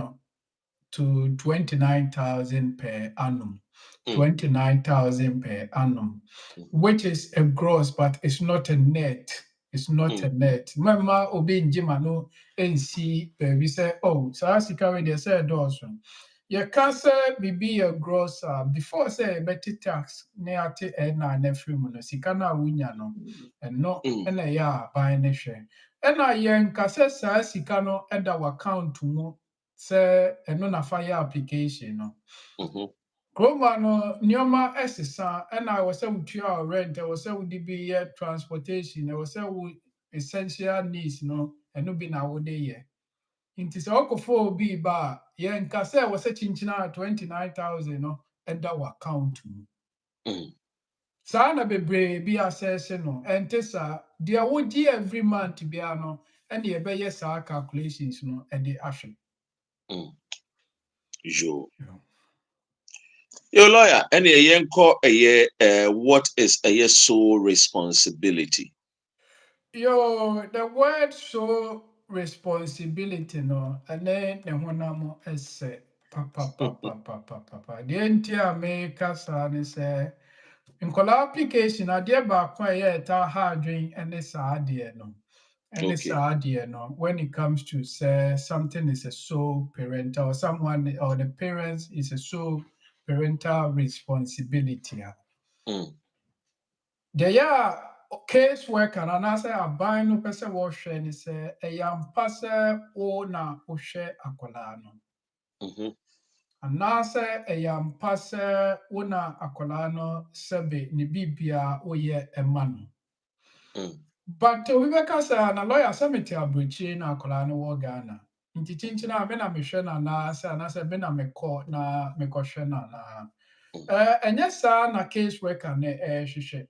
S2: to 29,000 per annum.
S1: mm,
S2: 29,000 per annum,
S1: mhm,
S2: which is a gross, but it's not a net. It's not a
S1: mm,
S2: net. Mama obi njima no NC baby say, oh, so as you carry the say dawson. You can say bibi a gross before say better tax near ate na na free mu no sika na wunya no and no
S1: mm,
S2: and ya buy ne hwe. And I yen kase sa sika no eda account mu sɛ ɛno na fa yɛ application no.
S1: mhm,
S2: Kuroma no nneɛma ɛsesa ɛna ɛwɔ sɛ wotua wo rent, ɛwɔ sɛ wode bi yɛ transportation, ɛwɔ sɛ wo essential needs no ɛno bi na wode yɛ. Nti sɛ wokɔfa obi ba a, yɛnka sɛ ɛwɔ sɛ kyenkyena a 29,000 no ɛda w'account mu.
S1: mm,
S2: Saa na bebree bi asɛɛse no, ɛnte saa. Deɛ wogye every month biara no ɛne yɛbɛyɛ saa calculations no ɛde ahwɛ.
S1: mm. Yo, lawyer, any what is a sole responsibility?
S2: Yo, the word show responsibility no, and then the honamo esse papa. The entire maker son say in color application, I dear back quiet hard drink and this idea no. And this
S1: Okay.
S2: idea no, when it comes to say something is a sole parental or someone or the parents is a sole parental responsibility.
S1: Mm,
S2: Deɛ ɛyɛ a case worker anaasɛ aban no pɛ sɛ wɔhwɛ ne sɛ ɛyɛ ampa sɛ wo na wohwɛ akwadaa no
S1: mhm,
S2: anaasɛ ɛyɛ ampa sɛ wo na akwadaa no sɛbe ne biribia woyɛ ɛma no.
S1: mm,
S2: But obi bɛka sɛ na lawyer sɛ mete aburokyire na akwadaa no wɔ Ghana nti kyenkyen a me na mehwɛ no anaasɛ me na mekɔ na mekɔhwɛ no anaa.
S1: mm,
S2: Ɛnyɛ saa na case worker no ɛrehwehwɛ.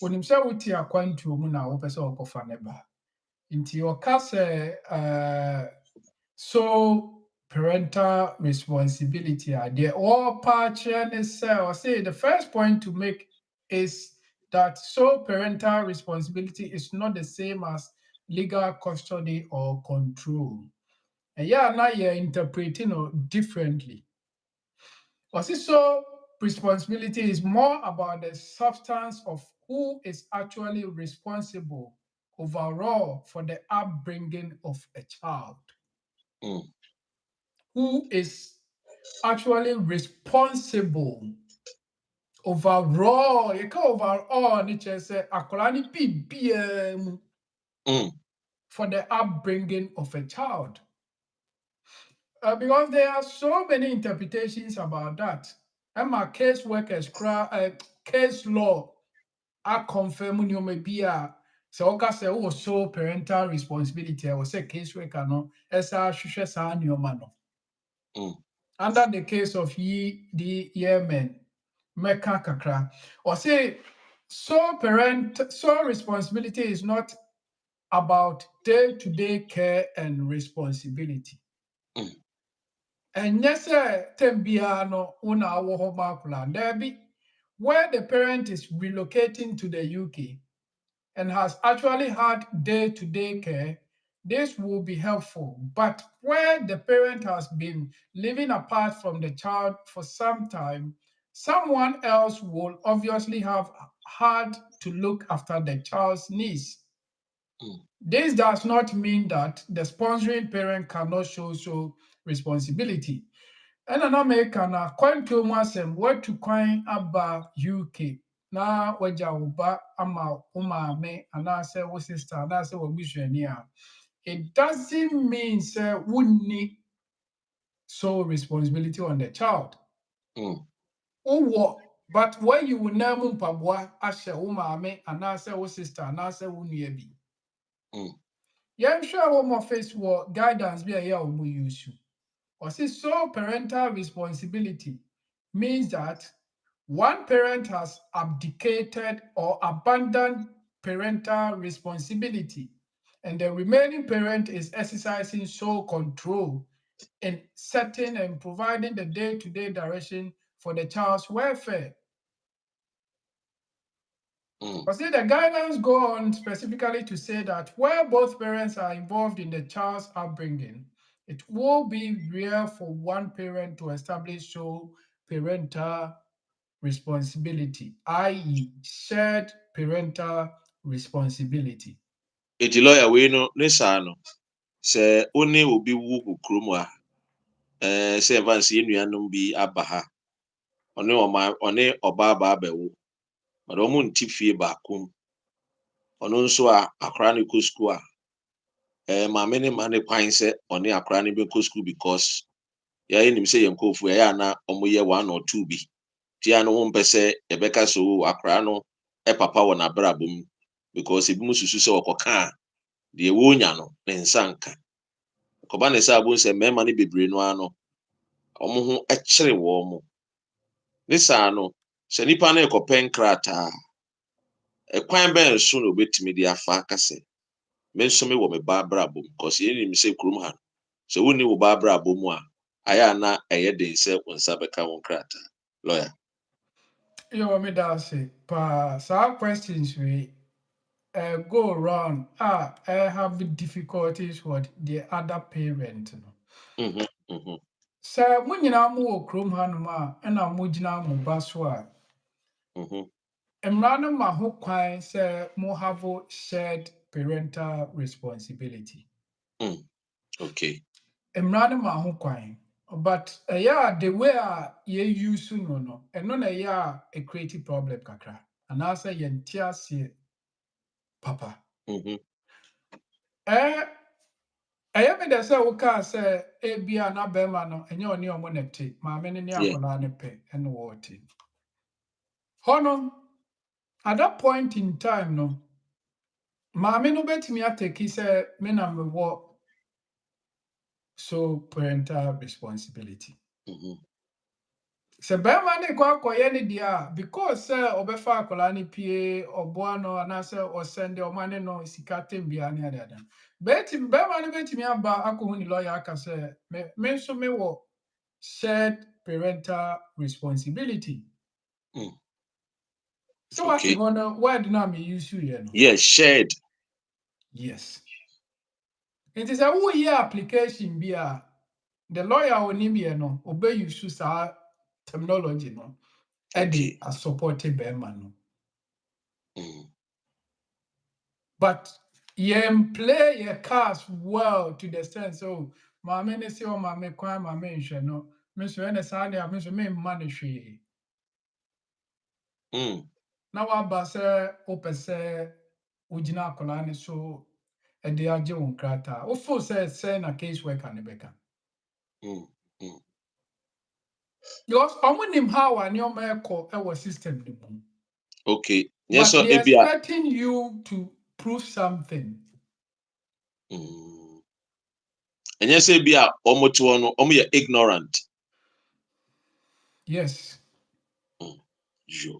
S2: Onim sɛ wote akwantuo mu na wopɛ sɛ wɔkɔfa ne ba. Nti ɔka sɛ so parental responsibility a deɛ ɔrepa akyerɛ ne sɛ ɔse the first point to make is that sole parental responsibility is not the same as legal custody or control. Ɛyɛ a na yɛ interpreting no differently. So responsibility is more about the substance of who is actually responsible overall for the upbringing of a child.
S1: mm,
S2: Who is actually responsible overall? You can overall, nature say, akolani BBM
S1: mm,
S2: for the upbringing of a child. Because there are so many interpretations about that. And my case workers, case law, I confirm nneɛma bi a So oka say oh so parental responsibility or say caseworker no esa hwehwe saa nneoma no. Under the case of the Yemen, Mecca Kakra, or say so responsibility is not about day-to-day care and responsibility. And yes, tembiano una wo makula debi, where the parent is relocating to the UK and has actually had day-to-day care, this will be helpful. But where the parent has been living apart from the child for some time, someone else will obviously have had to look after the child's needs. This does not mean that the sponsoring parent cannot show responsibility. Ɛna na meka na kwantuo mu asɛm watu kwan aba UK na wagya wo ba ama wo maame anaasɛ wo sister anaasɛ w'abusuani a, it doesn't mean sɛ wonni sole responsibility on the child. Wowɔ, but where you will nan mu mpaboa ahyɛ wo maame anaasɛ wo sister anaasɛ wo nua bi. Yɛnhwɛ Home Office wɔ guidance bi a ɛyɛ a wɔn use. Or say sole parental responsibility means that one parent has abdicated or abandoned parental responsibility, and the remaining parent is exercising sole control in setting and providing the day-to-day direction for the child's welfare. But see, the guidelines go on specifically to say that where both parents are involved in the child's upbringing, it will be rare for one parent to establish sole parental responsibility, i.e., shared parental responsibility.
S1: Eti lawyer we no ne saa no sɛ wo ne obi wu wɔ kurom a sɛ ɛmfa nsɛ nnuanom bi aba ha ɔne ɔbaa ba abɛwo ɔde ɔmo nti fie baako mu ɔno nso a akwaraa no kɔ sukuu a maame ne ma ne kwan sɛ ɔne akwaraa no bɛkɔ sukuu because yɛayɛ nim sɛ yɛn nkɔɔfo yɛyɛ a na ɔmo yɛ 1 or 2 bi tia no ho mpɛ sɛ yɛbɛka so akwaraa no papa wɔ n'abrabɔ mu because ebi mu susu sɛ ɔkɔka a deɛ wɔnya no ne nsa nka kɔba ne sɛ abo sɛ mmarima no bebree no ano ɔmo ho kyere wɔn mo ne saa no sɛ nipa no ɛkɔpɛ nkrataa ɛkwan bɛn so na obetumi de afa akasɛ me nso me wɔ me ba abrabɔ mu because yɛn nim sɛ kurom ha sɛ wonni wo ba abrabɔ mu a ayɛ a na ɛyɛ den sɛ wo nsa bɛka wo nkrataa lawyer.
S2: Yo, me da say, some questions we go around have difficulties with the other parent. Sɛ mo nyinaa mo wɔ kurom hanom a ɛna mo gyina mo ba so a mmara no ma ho kwan sɛ mo have shared parental responsibility.
S1: Okay.
S2: Mmara no ma ho kwan, but ɛyɛ a the way a yɛ use no ɛno na ɛyɛ a create problem kakra anaasɛ yɛnte aseɛ papa. Ɛyɛ me dɛ sɛ wokaa sɛ ebia na bɛrima no ɛnyɛ ɔne ɔmo na te maame no ne akwadaa no pɛ ɛna wɔte. Hɔ no, at that point in time no, maame no betumi ateki sɛ me na mewɔ sole parental responsibility. Sɛ bɛrima ne kɔ akɔyɛ ne deɛ a because sɛ ɔbɛfa akwadaa no pie ɔboa no anaasɛ ɔsɛnde ɔma ne no sika tem biara ne adeada. Bɛrima no betumi aba akɔhu ne lawyer aka sɛ me nso mewɔ shared parental responsibility. So what you wanna word na me use you know?
S1: Yes, shared.
S2: Yes. It is a who year application be a the lawyer only be no obey you use our terminology no. Eddie a supported bearman no. But play your cards well to the sense so my men say oh my me kwan my men no. Mr. Enesani a Mr. Me manage. Na waba sɛ wopɛ sɛ wogyina akwadaa no so de agye wo nkrataa wofo sɛ na case worker ne bɛka because ɔmo nim how a nneɛma ɛkɔ ɛwɔ system no mu.
S1: Okay.
S2: Yes, but they're expecting you to prove something.
S1: And you say be a ignorant.
S2: Yes.
S1: Sure.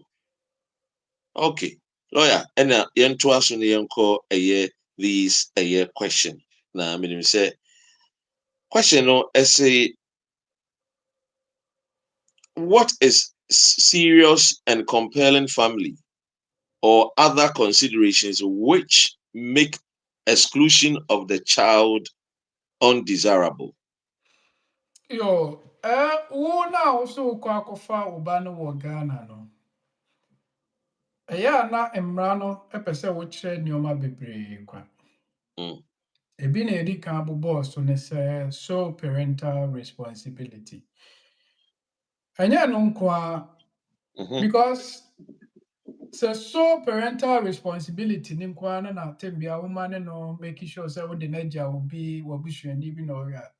S1: Okay. Lawyer, and yento aso ne yenko these question. Na me say question no say what is serious and compelling family or other considerations which make exclusion of the child undesirable?
S2: Yo, wo na also kwa akofa oba no wo Ghana no. Na mmara no epese wo kire nioma bebree kwa. Ebi na edi kan abobɔ so ne sɛ sole parental responsibility. Ɛnyɛ no nko because sɛ sole parental responsibility ne nko ara na tembia woman no making sure sɛ wo de n'agya obi wabusuani bi na ɔyɛ a.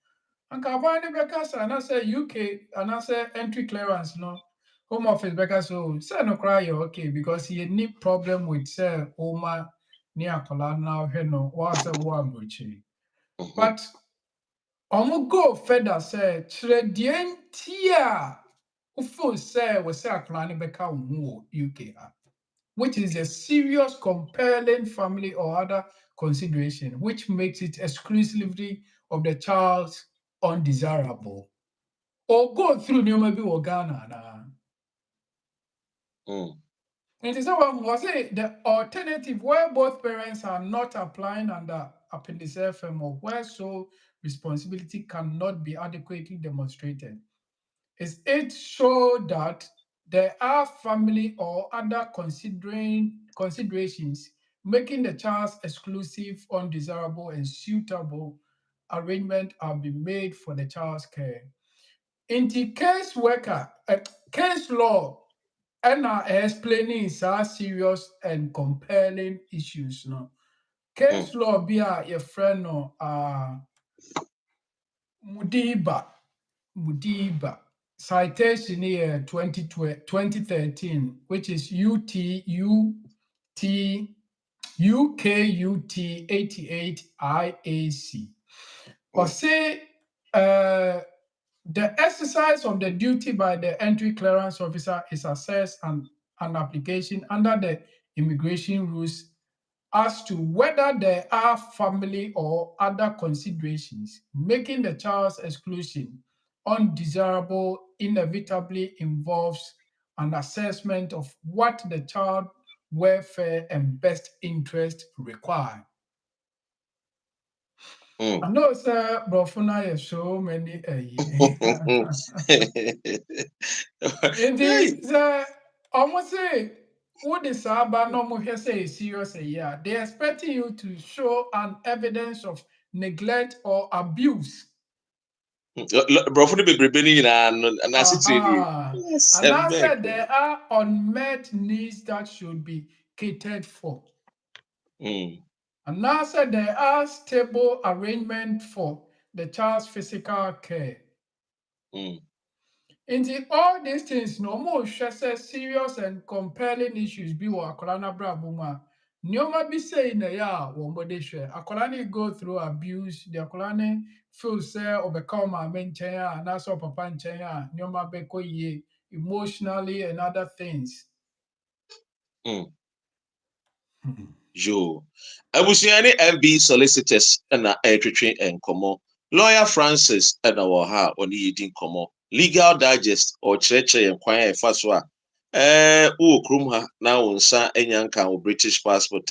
S2: Anka aban ne bɛka sɛ anaasɛ UK anaasɛ entry clearance no home office bɛka so sɛ no koraa yɛ okay because yɛ ni problem with sɛ woma ne akwadaa na ɔhwɛ no wa sɛ wo aburokyiri. But ɔmo go further sɛ kyerɛ deɛ nti a wofeel sɛ wɔ sɛ akwadaa no bɛka wo ho wɔ UK ha, which is a serious compelling family or other consideration which makes it exclusively of the child undesirable or go through nneɛma bi wɔ Ghana anaa. It is was it the alternative where both parents are not applying under Appendix FM or where sole responsibility cannot be adequately demonstrated. Is it show that there are family or other considerations making the child's exclusive, undesirable, and suitable arrangement are being made for the child's care. In the case law, and explaining some serious and compelling issues. No case law be your friend no Mudiba citation here 2013, which is UKUT 88 IAC. Or say the exercise of the duty by the entry clearance officer is assessed and an application under the immigration rules as to whether there are family or other considerations making the child's exclusion undesirable inevitably involves an assessment of what the child welfare and best interest require. I know, sir, Brofuna, you so many. Indeed, sir, almost say, what is about no more say serious a year. They expecting you to show an evidence of neglect or abuse.
S1: Brofuna be brebeni and I
S2: And I said there are unmet needs that should be catered for. And I said there are stable arrangement for the child's physical care. In all these things, no more serious and compelling issues be wa akolana brabuma. Nioma be say na ya wombode share. Akolani go through abuse. The akolani feel say or become a menchaya and also papa nchaya. Nioma beko ye emotionally and other things.
S1: Yo, Abusiani FB solicitors and Etritri and Como, Lawyer Francis and our ha on the Como, Legal Digest or Church and Choir Faswa. Krumha now on Sa Enyanka or British passport.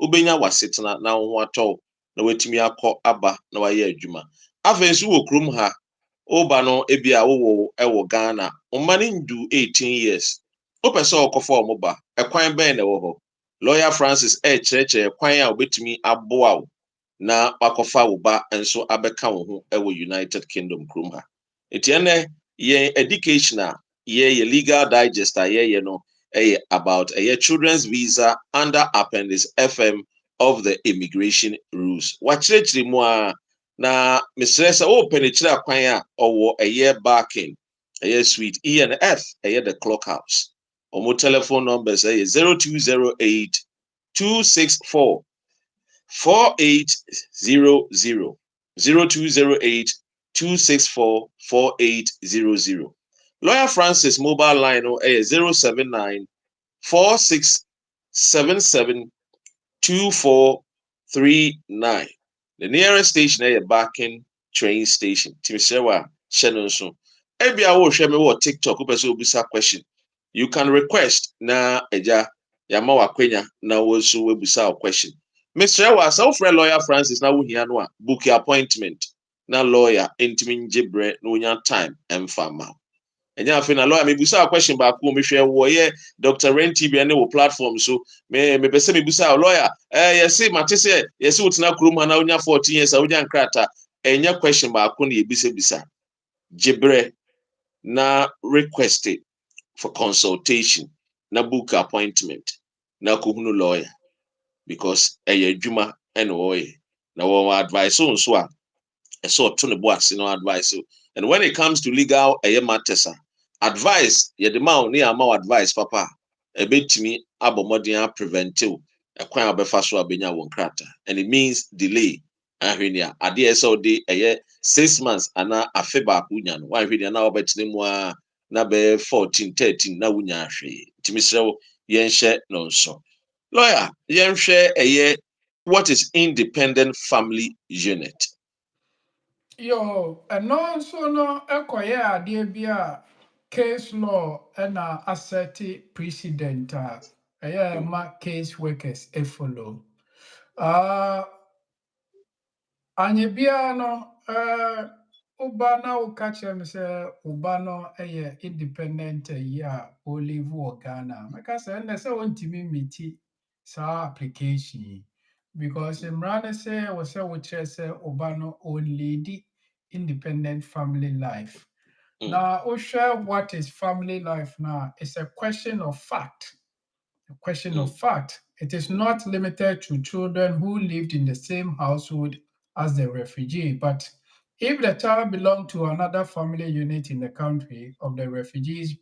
S1: Ubenya was sitting now what all. No wait me a call Abba, no I Juma. Avens Krumha, Obano Ebia Ewo Ghana, on manning do 18 years. Open so for Moba, a quine ben Lawyer Francis kyerɛkyerɛ kwan a wobɛtumi aboa wo na wakɔfa wo ba nso abɛka wo ho wɔ United Kingdom kurom ha. Enti ɛnɛ yɛn education a yɛyɛ legal digest a yɛyɛ no about children's visa under Appendix FM of the immigration rules. Wakyerɛkyerɛ mu a na mesrɛ sɛ wopɛ ne kyerɛ kwan a ɔwɔ backing suite E and F the clock house. Omo telephone numbers 0208 264 4800 0208 264 4800. Lawyer Francis mobile line 079 4677 2439. The nearest station is Barking train station. Timisewa Shenonso. Ebia wo hwe me wo TikTok upese obisa question. You can request na eja yama wakwenya na wo so webusa question. Mr. Wa friend lawyer Francis na wo hia no a book appointment na lawyer entimi ngebre na onya time emfama. Enya afi na lawyer mebusa question ba ko me hwe wo ye Dr. Renti bi ne wo platform so me pese mebusa lawyer yes mate se yes utina kurom na onya 14 years a onya nkrata enya question ba ko na ebisa gebre na requested for consultation na book appointment na kuhunu lawyer because adwuma and oye na wo advice so a so to ne boss no advice. And when it comes to legal matters advice ye the man near my advice papa a bit to me abomodia preventive a kwan obefa so abenya won krata and it means delay ahwenia ade so de 6 months ana afeba kunya no wa ahwenia na obetene mu a na be 14 13 na wunya ahwe timisrew yenhye no nso lawyer yenhwe what is independent family unit.
S2: Yo, and also no ekoye ade bia case law and asserti precedent ma case workers e follow. Anye bia no uba na uka chem se uba no independent o live wo Ghana. Meka say na say wontimi miti sa application because Imran say was say which say uba no only the independent family life. Now, Osha, what is family life now? It's a question of fact. A question of fact. It is not limited to children who lived in the same household as the refugee, but if the child belonged to another family unit in the country of the refugee's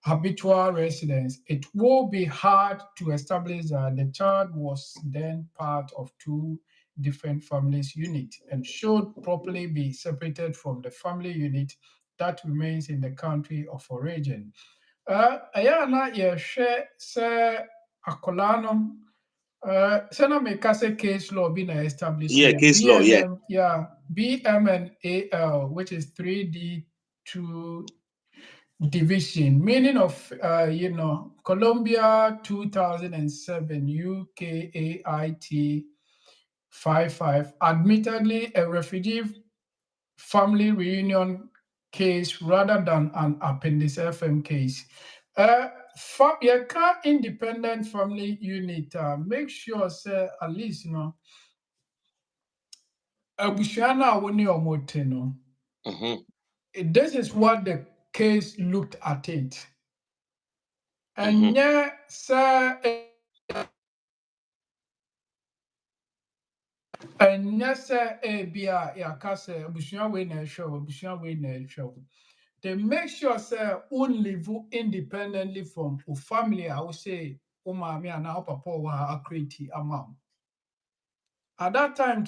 S2: habitual residence, it will be hard to establish that the child was then part of two different families unit and should properly be separated from the family unit that remains in the country of origin. Ayana yɛhwɛ sɛ akwadaa no sɛ na meka sɛ case law be na establish
S1: Yeah, case law, yeah.
S2: BMNAL, which is 3D2 division, meaning of Colombia 2007 UKAIT 55, admittedly a refugee family reunion case rather than an Appendix FM case. Your independent family unit, make sure say at least abusuana woni omote no. This is what the case looked at it. And yeah, sir, and yes, sir, bia yaka say abusua we na show, abusua we na show. They make sure say own live independently from a family. I would say, oh mommy and now papa wa create amount. At that time,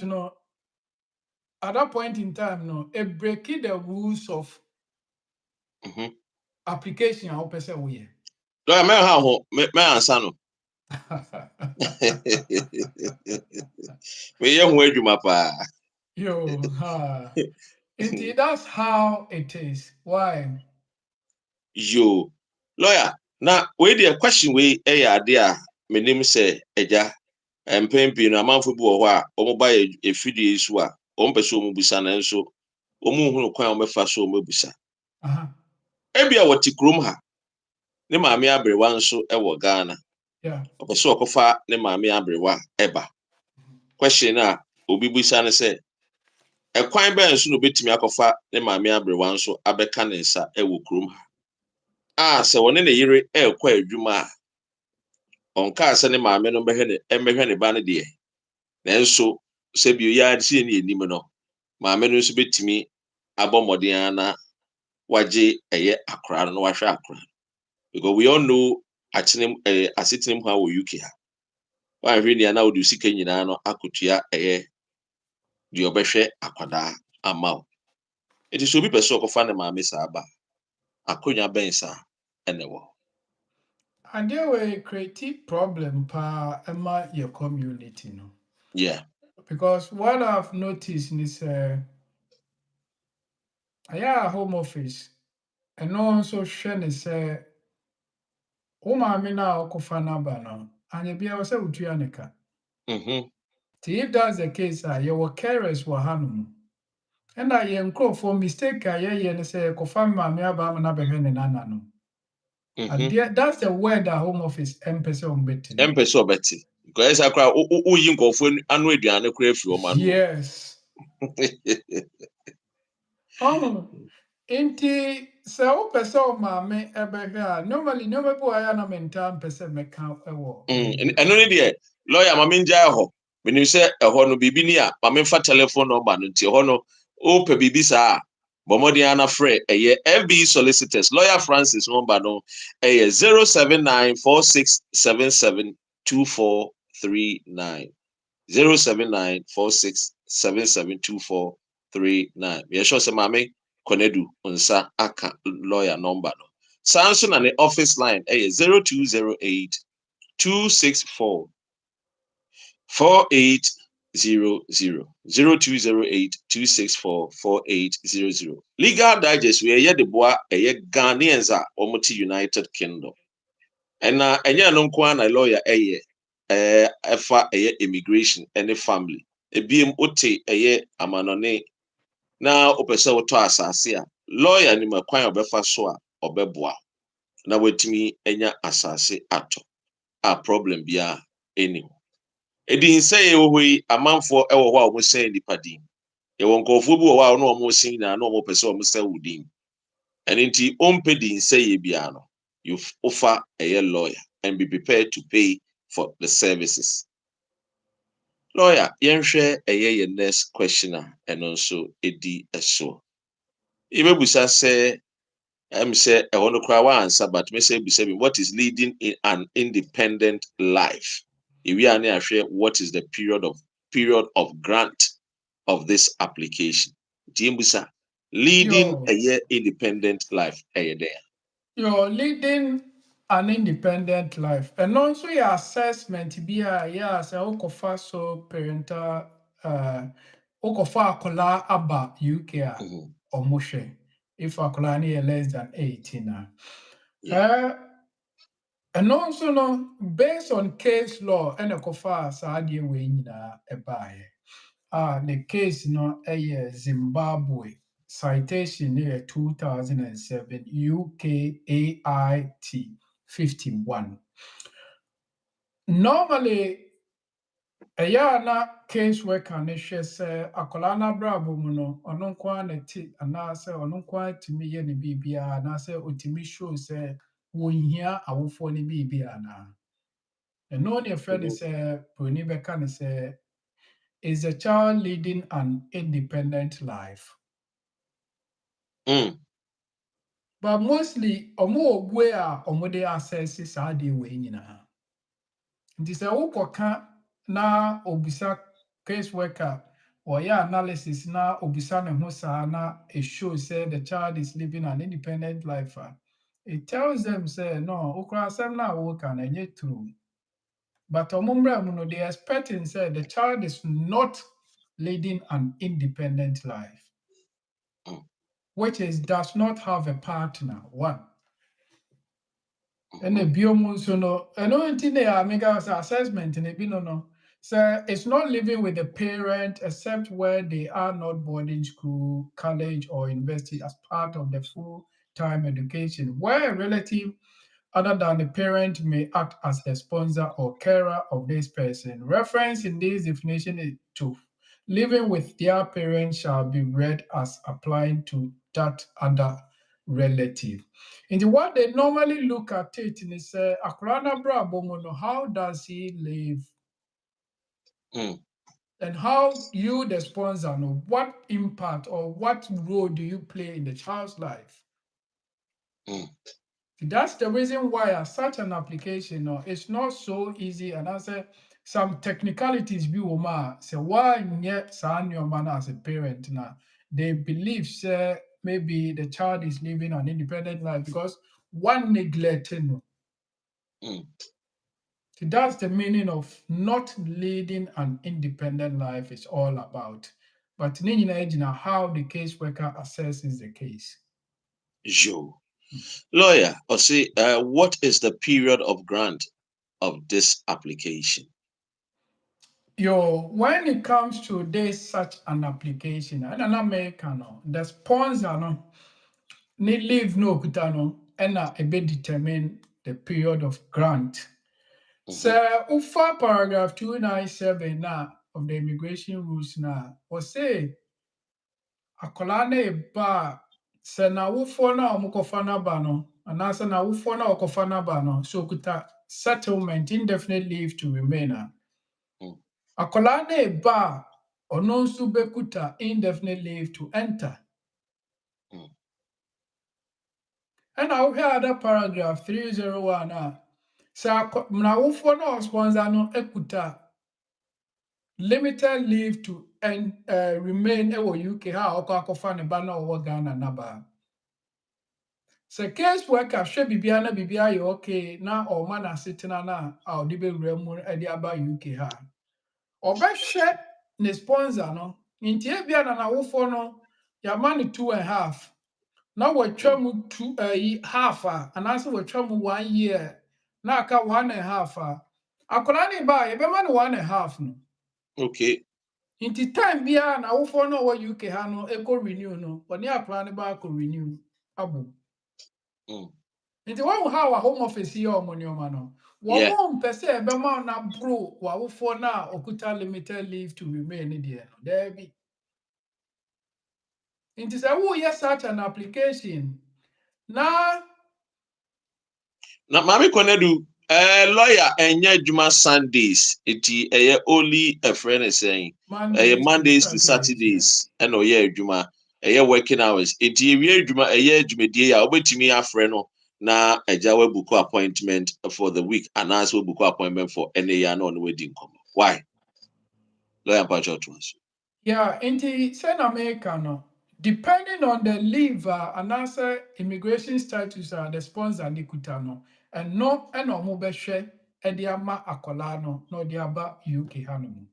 S2: at that point in time, it breaking the rules of application. I hope say we.
S1: Lawyer, may I answer no? Me ye hu adwuma pa.
S2: Yo, indeed, that's how it is. Why?
S1: Yo, lawyer. Now, we the question we ade a menim say eja mpempi no amanfo bi wo ho a omo ba efidie so a omo pese omo busa na nso omo hunu kwan omo fa so omo busa. Ebia woti krom ha. Ne maame abrewa nso e wo Ghana.
S2: Yeah.
S1: Opese okofa ne maame abrewa eba. Question a obi busa ne say ekwan be nso no betimi akofa ne maame abrewa nso abeka ne nsa e wo krom ha. Se woni ne yire ekwa adwuma a onka se ne maame no behwe ne ba ne de. Nanso se bi ya se ne enim no maame no nso betimi abomodin na waje akra no wahwe akra because we all know asitinim ha wo UK ha Why really now do see Kenya no akutia the obeshe akwada amount. It is to be person ko fa ne maame sa ba. Akonya bensa enewo.
S2: And there will create problem pa emma your community, no.
S1: Yeah.
S2: Because what I've noticed is a home office and also share is maame na okofa naba no anya bia say utua neka. If that's the case, your carers were hanum. And I am for mistake and say kofa maame aba na behwe ne nana no. That's the word that home office empese on betting.
S1: Empese obeti. Because akra uyi nkofo anu aduane kra afi o ma no.
S2: Yes. Inti se o pese o maame ebehwe a normally no be boy na mental pese meka ewo.
S1: Eno ni de lawyer maame nja ho. Menim se eho no bibi ni a maame fa telephone number no nti eho no o pe bibi sa Bomodi ana frɛ ɛyɛ FB solicitors lawyer Francis number no ɛyɛ 07946772439 07946772439 yɛhwɛ sɛ maame Konedu nsa aka lawyer number no saa nso na ne office line ɛyɛ 0208 264 4800 0208 264 4800. Legal Digest we are the boa a Ghanaians are almost United Kingdom. And enya no kwa na lawyer efa immigration any family. Ebiem ote amanone na opese woto asase a lawyer ni makwan obefa so a obeboa. Na wetimi enya asase ato. A problem bia any. Edin say ewo amanfo ewo ho a omo say nipa din yɛwɔ nkɔfoɔ bi wɔ hɔ a ɔno ɔmo sin na ɔmo pɛ sɛ ɔmo sɛ wo din ɛno nti ɔmpɛ din sɛ yɛ bia no you offer a lawyer and be prepared to pay for the services. Lawyer yɛnhwɛ yɛ next question a ɛno nso edi ɛso yɛbɛbusa sɛ sɛ ɛhɔ no koraa wa answer but me say busa bi what is leading in an independent life ewi a ne ahwɛ what is the period of grant of this application. Jimbusa leading a year independent life there.
S2: You're leading an independent life. And also your assessment be say okofa so parental okofa akola aba UK or moshe if akola ni less than 18. And also no based on case law and okofa saadie we nyina ebaye. The case no Zimbabwe. Citation near 2007 UKAIT 51. Normally, a yana case worker ne say akolana brabo muno onon kwa neti anase onon kwa timi ye ni bibia anase otimi show say wonhia awofo ni bibia na. And no ne friend say poni beka ne say is a child leading an independent life. But mostly, omo ogwe a omo de access saa de we nyina. Nti sɛ wokɔka na obisa case worker or analysis na obisa ne ho saa na it shows say the child is living an independent life. It tells them say no, okra asɛm na woka na enye true. But omo mbra mu no they expecting say the child is not leading an independent life. Which is does not have a partner. One. And the biomus no, and only thing they are making assessment in a no. So it's not living with the parent except where they are not boarding school, college, or university as part of the full-time education, where a relative other than the parent may act as the sponsor or carer of this person. Reference in this definition is to living with their parents shall be read as applying to that other relative. And what they normally look at it is Akrana Brabomono, how does he live? And how you, the sponsor, know what impact or what role do you play in the child's life? That's the reason why such an application it's not so easy. And I say some technicalities be woma say why yet san your man as a parent now. They believe say maybe the child is living an independent life because one neglecting no.
S1: Mm.
S2: So that's the meaning of not leading an independent life is all about. But how the caseworker assesses the case.
S1: Yo. Lawyer, or say, what is the period of grant of this application?
S2: When it comes to this such an application, and an American, the sponsor no, need leave no kutano, and a bit determine the period of grant. So, ufa paragraph 297 now of the immigration rules now, or say, akwadaa no eba a sɛ n'awofoɔ no a wɔkɔfa n'aba no anaasɛ n'awofoɔ no a wɔkɔfa n'aba no so okuta settlement indefinite leave to remain a
S1: Mm.
S2: akwadaa no eba a ɔno nso bɛkuta indefinite leave to enter.
S1: Mm.
S2: Ɛna wohwɛ other paragraph 301 a sɛ n'awofoɔ no a sponsor no ekuta limited leave to remain ɛwɔ UK ha a ɔkɔ akɔfa ne ba na ɔwɔ Ghana n'aba. Sɛ case worker hwɛ biribiara na biribiara yɛ okay na ɔma n'asetena na a ɔde bɛwura mu de aba UK ha. Ɔbɛhwɛ ne sponsor no, nti ebia na n'awofoɔ no yɛama no 2.5 na wɔatwa mu half a anaasɛ wɔatwa mu 1 year na aka 1.5 a akwadaa no ba a yɛbɛma no 1.5 no.
S1: Okay.
S2: Nti time biara na awofoɔ no a ɔwɔ UK ha no ɛkɔ renew no, ɔne akwadaa no ba akɔ renew abom.
S1: Mm.
S2: Nti wɔn how a home office yɛ ɔmo nneɛma no,
S1: Yeah.
S2: wɔn mpɛ sɛ ɛbɛma na bro w'awofoɔ no a ɔkuta limited leave to remain ne deɛ no, daabi. Nti sɛ woyɛ such an application na
S1: Mami Konedu, lawyer enye juma Sundays. Iti only a friend is saying Mondays to Saturdays. And juma working hours. Iti juma juma dia obetimi afreno na ejawe buku appointment for the week and also buku appointment for any year no wedding come. Why? Lawyer Pacho to us.
S2: yeah, nti sɛ na meka no, depending on the leave anaasɛ immigration status the sponsor ne kuta no, ɛno ɛna ɔmo bɛhwɛ ɛde ama akwadaa no na ɔde aba UK ha no mu.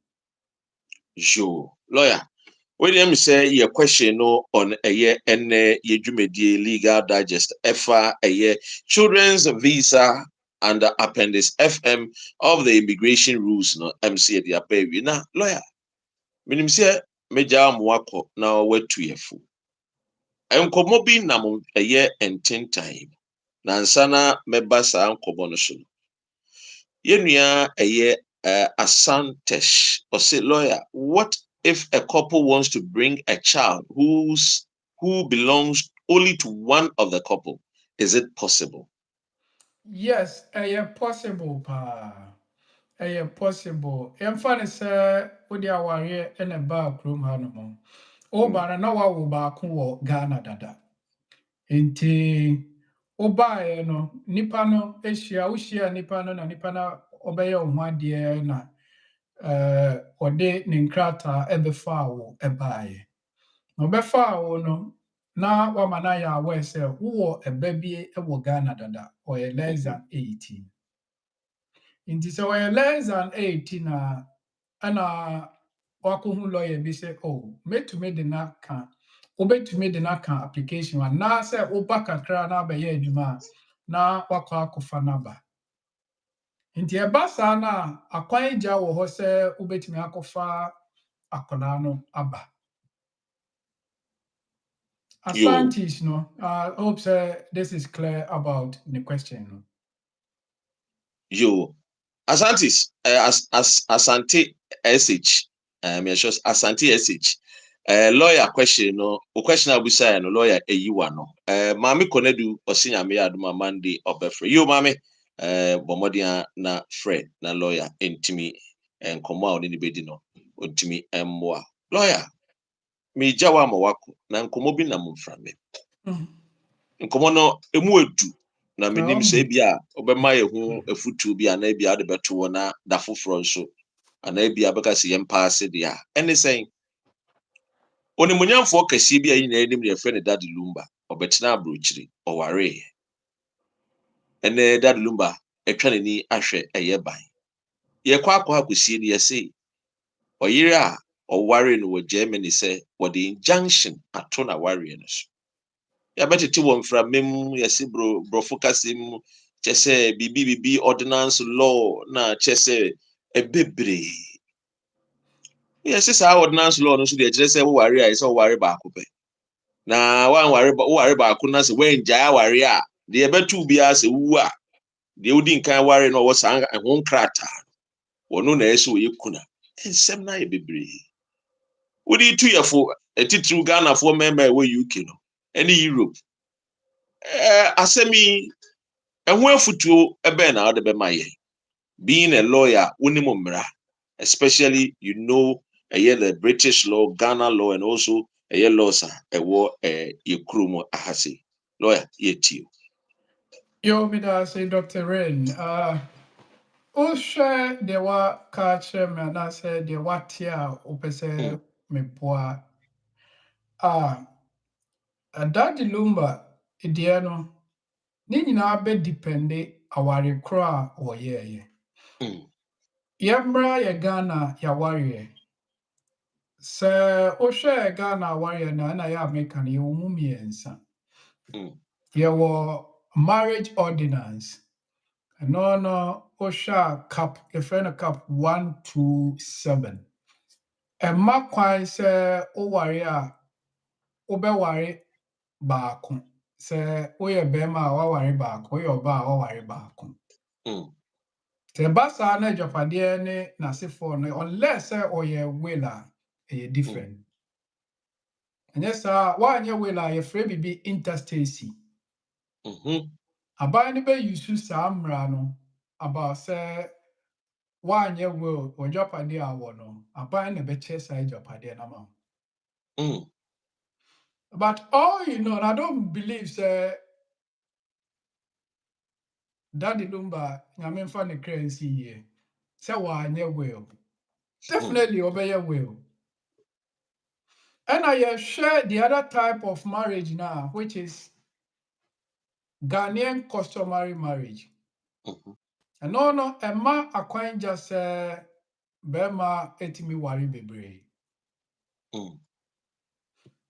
S1: Sure. Lawyer, when you say your question no on a year and ye legal digest FA a year children's visa and the appendix FM of the immigration rules no MC the baby. Now, lawyer, minim say meja mwako na we to ye fu. Enkomo bi nam a year and 10 time. Nansana meba sa ankomo no so. Yenua a year Asantesh or say lawyer, what if a couple wants to bring a child who belongs only to one of the couple? Is it possible?
S2: Yes, possible pa. Possible. Ɛmfa ne sɛ wode awareɛ ɛna ɛbaa kurom ha no mu. Woba no na wawo baako wɔ Ghana dada. Nti wobaeɛ no, nipa no wohyia nipa no na nipa no ɔbɛyɛ wo ho adeɛ na ɔde ne nkrataa ɛbɛfaa wo ɛbaeɛ. Na ɔbɛfaa wo no na wama no ayɛ aware sɛ wowɔ ɛba bi wɔ Ghana dada, ɔyɛ less than 18. Nti sɛ ɔyɛ less than 18 a ɛna wakɔhu lawyer bi sɛ wobɛtumi de no aka application anaasɛ woba kakra na abɛyɛ adwuma a na wakɔ akɔfa n'aba. Nti ɛba saa no a akwan gya wɔ hɔ sɛ wobɛtumi akɔfa akwadaa no aba. Asantis no, I hope sir this is clear about the question. No?
S1: Yo, Asantis, Asante SH, Asante SH. Lawyer question no, o question abusa no lawyer eyiwa no. Mami Konedu osinya me aduma Monday obefre. Yo mami, bomodia na friend na lawyer intimi nkomo a oni bedi no. Ontimi emwa. Lawyer, me jawa mawako na nkomo bi na mumfra me. Nkomo no emu edu na menim sɛ bia obema ye hu afutu bia na bia de beto na da foforo nso and I be abakasi yem pass dia anything oni munyamfo kesi bi ayi na enim ne friend Daddy Lumba obetina abrochiri oware ene Daddy Lumba etwa ni ahwe eye ban ye kwa akosi ni yesi oyire a oware no wo Germany say what the injunction ato na ware no so ya betete wo mfra mem yesi bro focus mu chese bibi ordinance law na chese ebebre yes sa ordinance law no so de kire say wo ware a say wo ware ba akopɛ na wan ware ba akuna se wen jaa ware a de ebetu bia se wu a de odi nkan ware no wo san ho nkrata wono na eso yekuna ensem na ye bebre wodi tu yefo etitru Ghana fo member we UK no any Europe asemi eho afutuo ebe na ode be maye being a lawyer unimumra especially the British law, Ghana law, and also a law sir a war yekrumo ahasi lawyer yetio
S2: Yo, me da say Dr. Rain. Share the wa culture me and I say the what here opese me boa. Daddy Lumba idiano ni nyinaa be depende aware kora oyeye. Yemra ye Ghana ya warrior. Se share Ghana warrior na ya American ye umumiensa. Ye wo marriage ordinance. No, Osha Cap, a friend of Cap 127. And my quine say, O warrior, Obewari Bakun. Say, O ye bema, o worry back, o your bar, o worry bakun. The bassa ne Japadiane, Nasifone, unless o ye willa, a different. And yes, sir, one ye willa, a free be interstacy. About any you Sam Rano, about say, one year will or Japadi no, a buying a better side Japadi amount. But all you know, I don't believe say Daddy Lumba, I mean funny crazy here. Say one year will. Definitely obey your will. And I share the other type of marriage now, which is Ghanaian customary marriage. And no, a man acquaint just say Bema etimi wari bebre.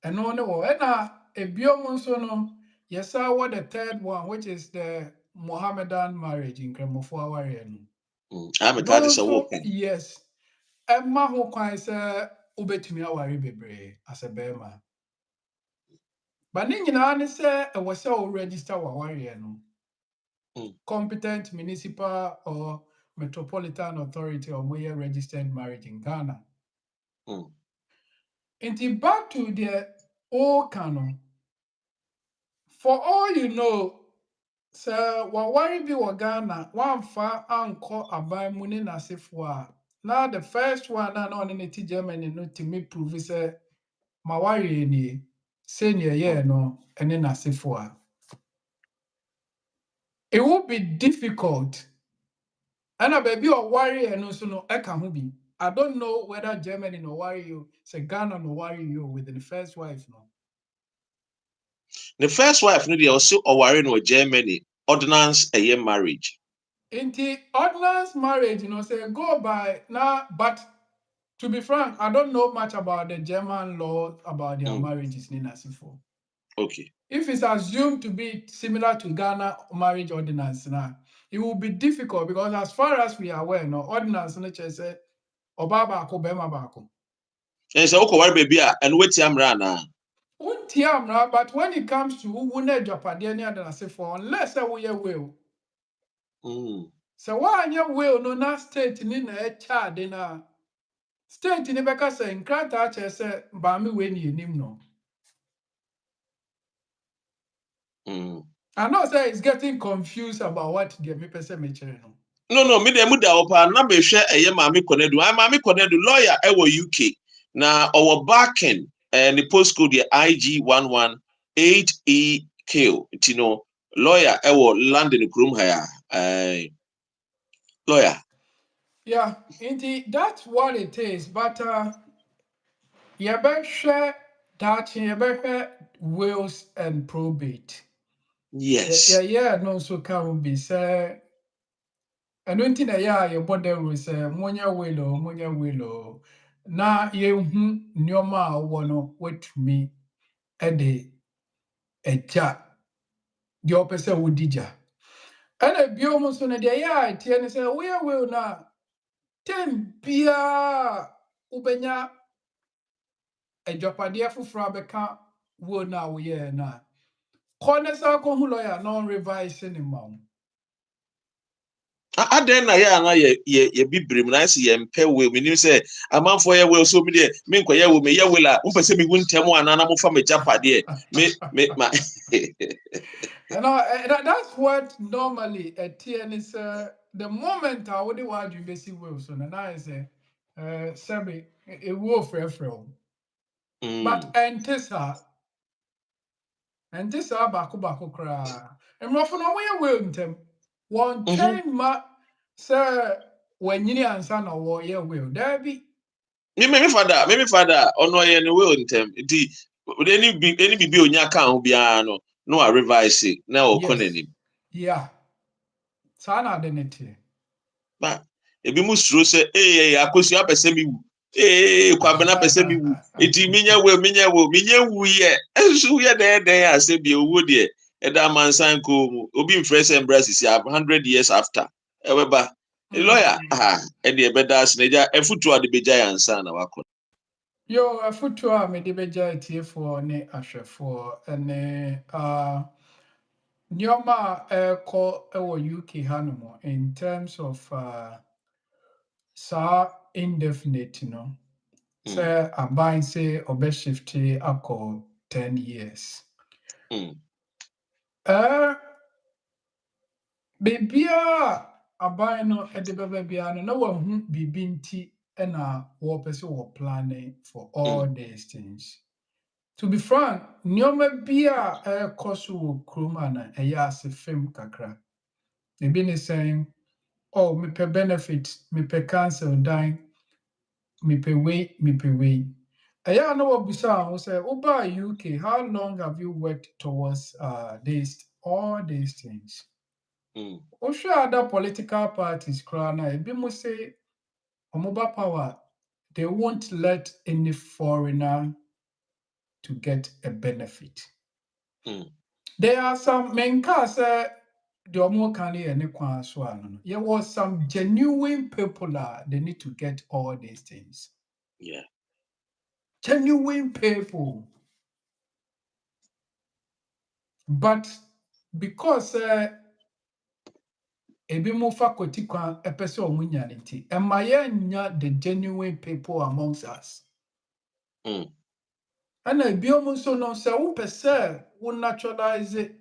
S2: And no, and a biomonso no, yes, I want the third one, which is the Mohammedan marriage in Kremofua.
S1: I'm a
S2: So, yes, Emma who can say Ubetumi awari bebre as a bema. But Nina say a was so register warrior no. Competent municipal or metropolitan authority or more registered marriage in Ghana. And back to the old canon. For all you know, sir, worry be wa Ghana, one far uncle abai muni nasifwa. Now the first one and on in the Germany no to me prove say my worry ni senior year no and then nasifwa. It will be difficult. And a baby or worry and also no ekahubi. I don't know whether Germany no worry you, say Ghana no worry you with the first wife no.
S1: The first wife no dey also worry no Germany ordinance a year marriage.
S2: In the ordinance marriage, say go by now, but to be frank, I don't know much about the German law about their marriages in Nasifo.
S1: Okay.
S2: If it's assumed to be similar to Ghana marriage ordinance now, it will be difficult because as far as we are aware, no ordinance no say Obaba ko bema bako.
S1: And so okay, worry baby and wait amra na.
S2: But when it comes to who ne Japadiania than Nasifo, unless we will. So why you will no na state in a child in a state in Rebecca saying, Crata say, Bami when you name no. I know say it's getting confused about what the person may no.
S1: No, me de muda opa na be hwe eye maame konedu. I maame konedu lawyer ewo UK. Na our backing the postcode the IG118EQ. Lawyer ewo London krum haya. Lawyer.
S2: Yeah, indeed, that's what it is. But you better share that, you better wills and probate. Yeah,
S1: Yes.
S2: yeah, no, so can be say, and one thing yeah, your body will say, Monya willow. Na ye nyoma wono wait me a day a ja, the opposite would dija. And a biomus on a day, yeah, Tiana say, where will na 10 bia ubenya adwapadeɛ foforɔ abɛka wo na woyɛɛ no a kɔ ne sa kɔhu lawyer na ɔnrevise ne ma wo.
S1: Aden na ya na ye bibrim na se ye mpe we menim se amanfo ye we so me de me nkoye we me ye we la mpe se me hu ntem ana na mo fa me japade me ma
S2: And that's what normally a TN is the moment I would want you basic Wilson and I say Sabi a wolf referral. But and this are baku cry. And Ruffin away will them. One chain ma sir when you answer no war yeah will there be.
S1: me father ono ye ne we ntem di any bibi onya ka ho bia no a revise na o
S2: Yes.
S1: konani
S2: Yeah. Sana identity.
S1: ba ebi mu suro se akosu apese mi wu kwa bena pese mi wu eti minya wu ye ensu ye den ase bi owo de eda mansan ko mu obi mfresh embraces ya 100 years after eweba a lawyer e de beda asneja efutu ade beja ya nsa na wako
S2: Yo, a footwear me de beja tie for ne ahwefo ene nyoma ko ewo UK hanom in terms of sa indefinite no. Say aban say obe shifty akọ 10 years. Bibia aban no de beba bia no na wahu bibi nti na wo pese wo planning for all these things. To be frank, nneɛma bi a ɛrekɔ so wɔ kurom ana ɛyɛ ase fam kakra. Ebi ne sɛn, oh, mepɛ benefit, mepɛ council dan, mepɛ wei, mepɛ wei. Ɛyɛ a na wɔbisa ho sɛ, wobaa UK, how long have you worked towards all these things? Wohwɛ other political parties koraa na ebi mo say, ɔmo ba power, they won't let any foreigner to get a benefit. There are some menka say the omo can any kwan so ano. There was some genuine people they need to get all these things.
S1: Yeah.
S2: Genuine people. But because ebi mo faculty kwan epese omo nya nti, nya the genuine people amongst us. And ebi omo so no say wo pese wo naturalize it.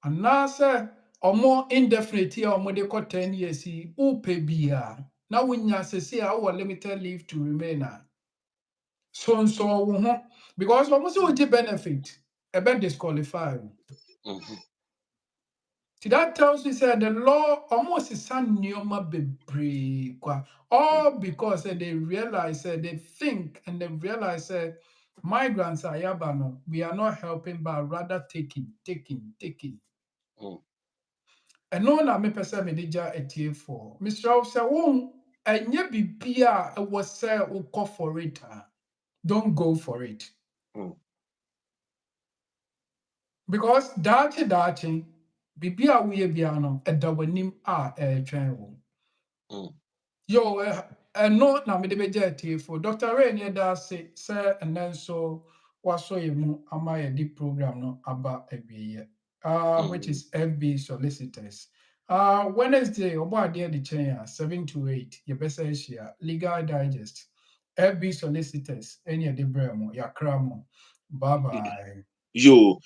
S2: And now say omo indefinite omo de ko 10 years upe bia na wonya sese a wo limited leave to remain so wo ho because omo say wo benefit e be disqualify. That tells you say the law almost is neoma bebre kwa all because they realize they think and they realize migrants are yabano we are not helping but rather taking. Ɛno na mepɛ sɛ mede gya atiefoɔ. Mesrɛ wo sɛ ɛnyɛ biribi a ɛwɔ sɛ wokɔ for it don't go for it. Because daakye biribi a woyɛ biara no ɛda w'anim a ɛretwɛn wo. Yo, ɛno na mede bɛgya atiefoɔ. Dr. Ray ne ɛda ase sɛ ɛnɛ nso wasɔ yɛ mu ama yɛde program no aba awieeɛ. Which is FB Solicitors. Wednesday, Obadia the Chenya, 7 to 8, Yabesa Legal Digest, FB Solicitors, any de Bremo, Yakramo. Bye bye.
S1: Yo,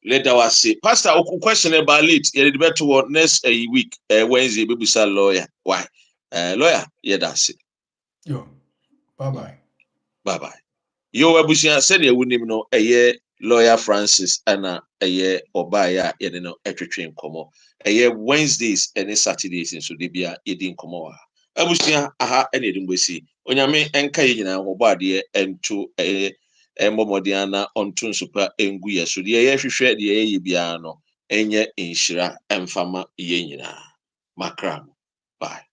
S1: let us see. Pastor, question about it. You the better one next week, Wednesday, baby, lawyer. Why? Lawyer, yeah, that's it.
S2: Yo, bye bye.
S1: Bye bye. Yo, Abusia said you wouldn't even know a year Lawyer Francis ana eye obaya yede no etwetwe nkomo. Wednesdays and Saturdays nso de bia yedi nkomo wa. Abusua aha ene edumbosi. Onyame enka ye nyina ho bade ento mbomodiana onto nsupa engu yeso de ye hwehwe de ye bia no enye inhyira emfama ye nyina. Makram. Bye.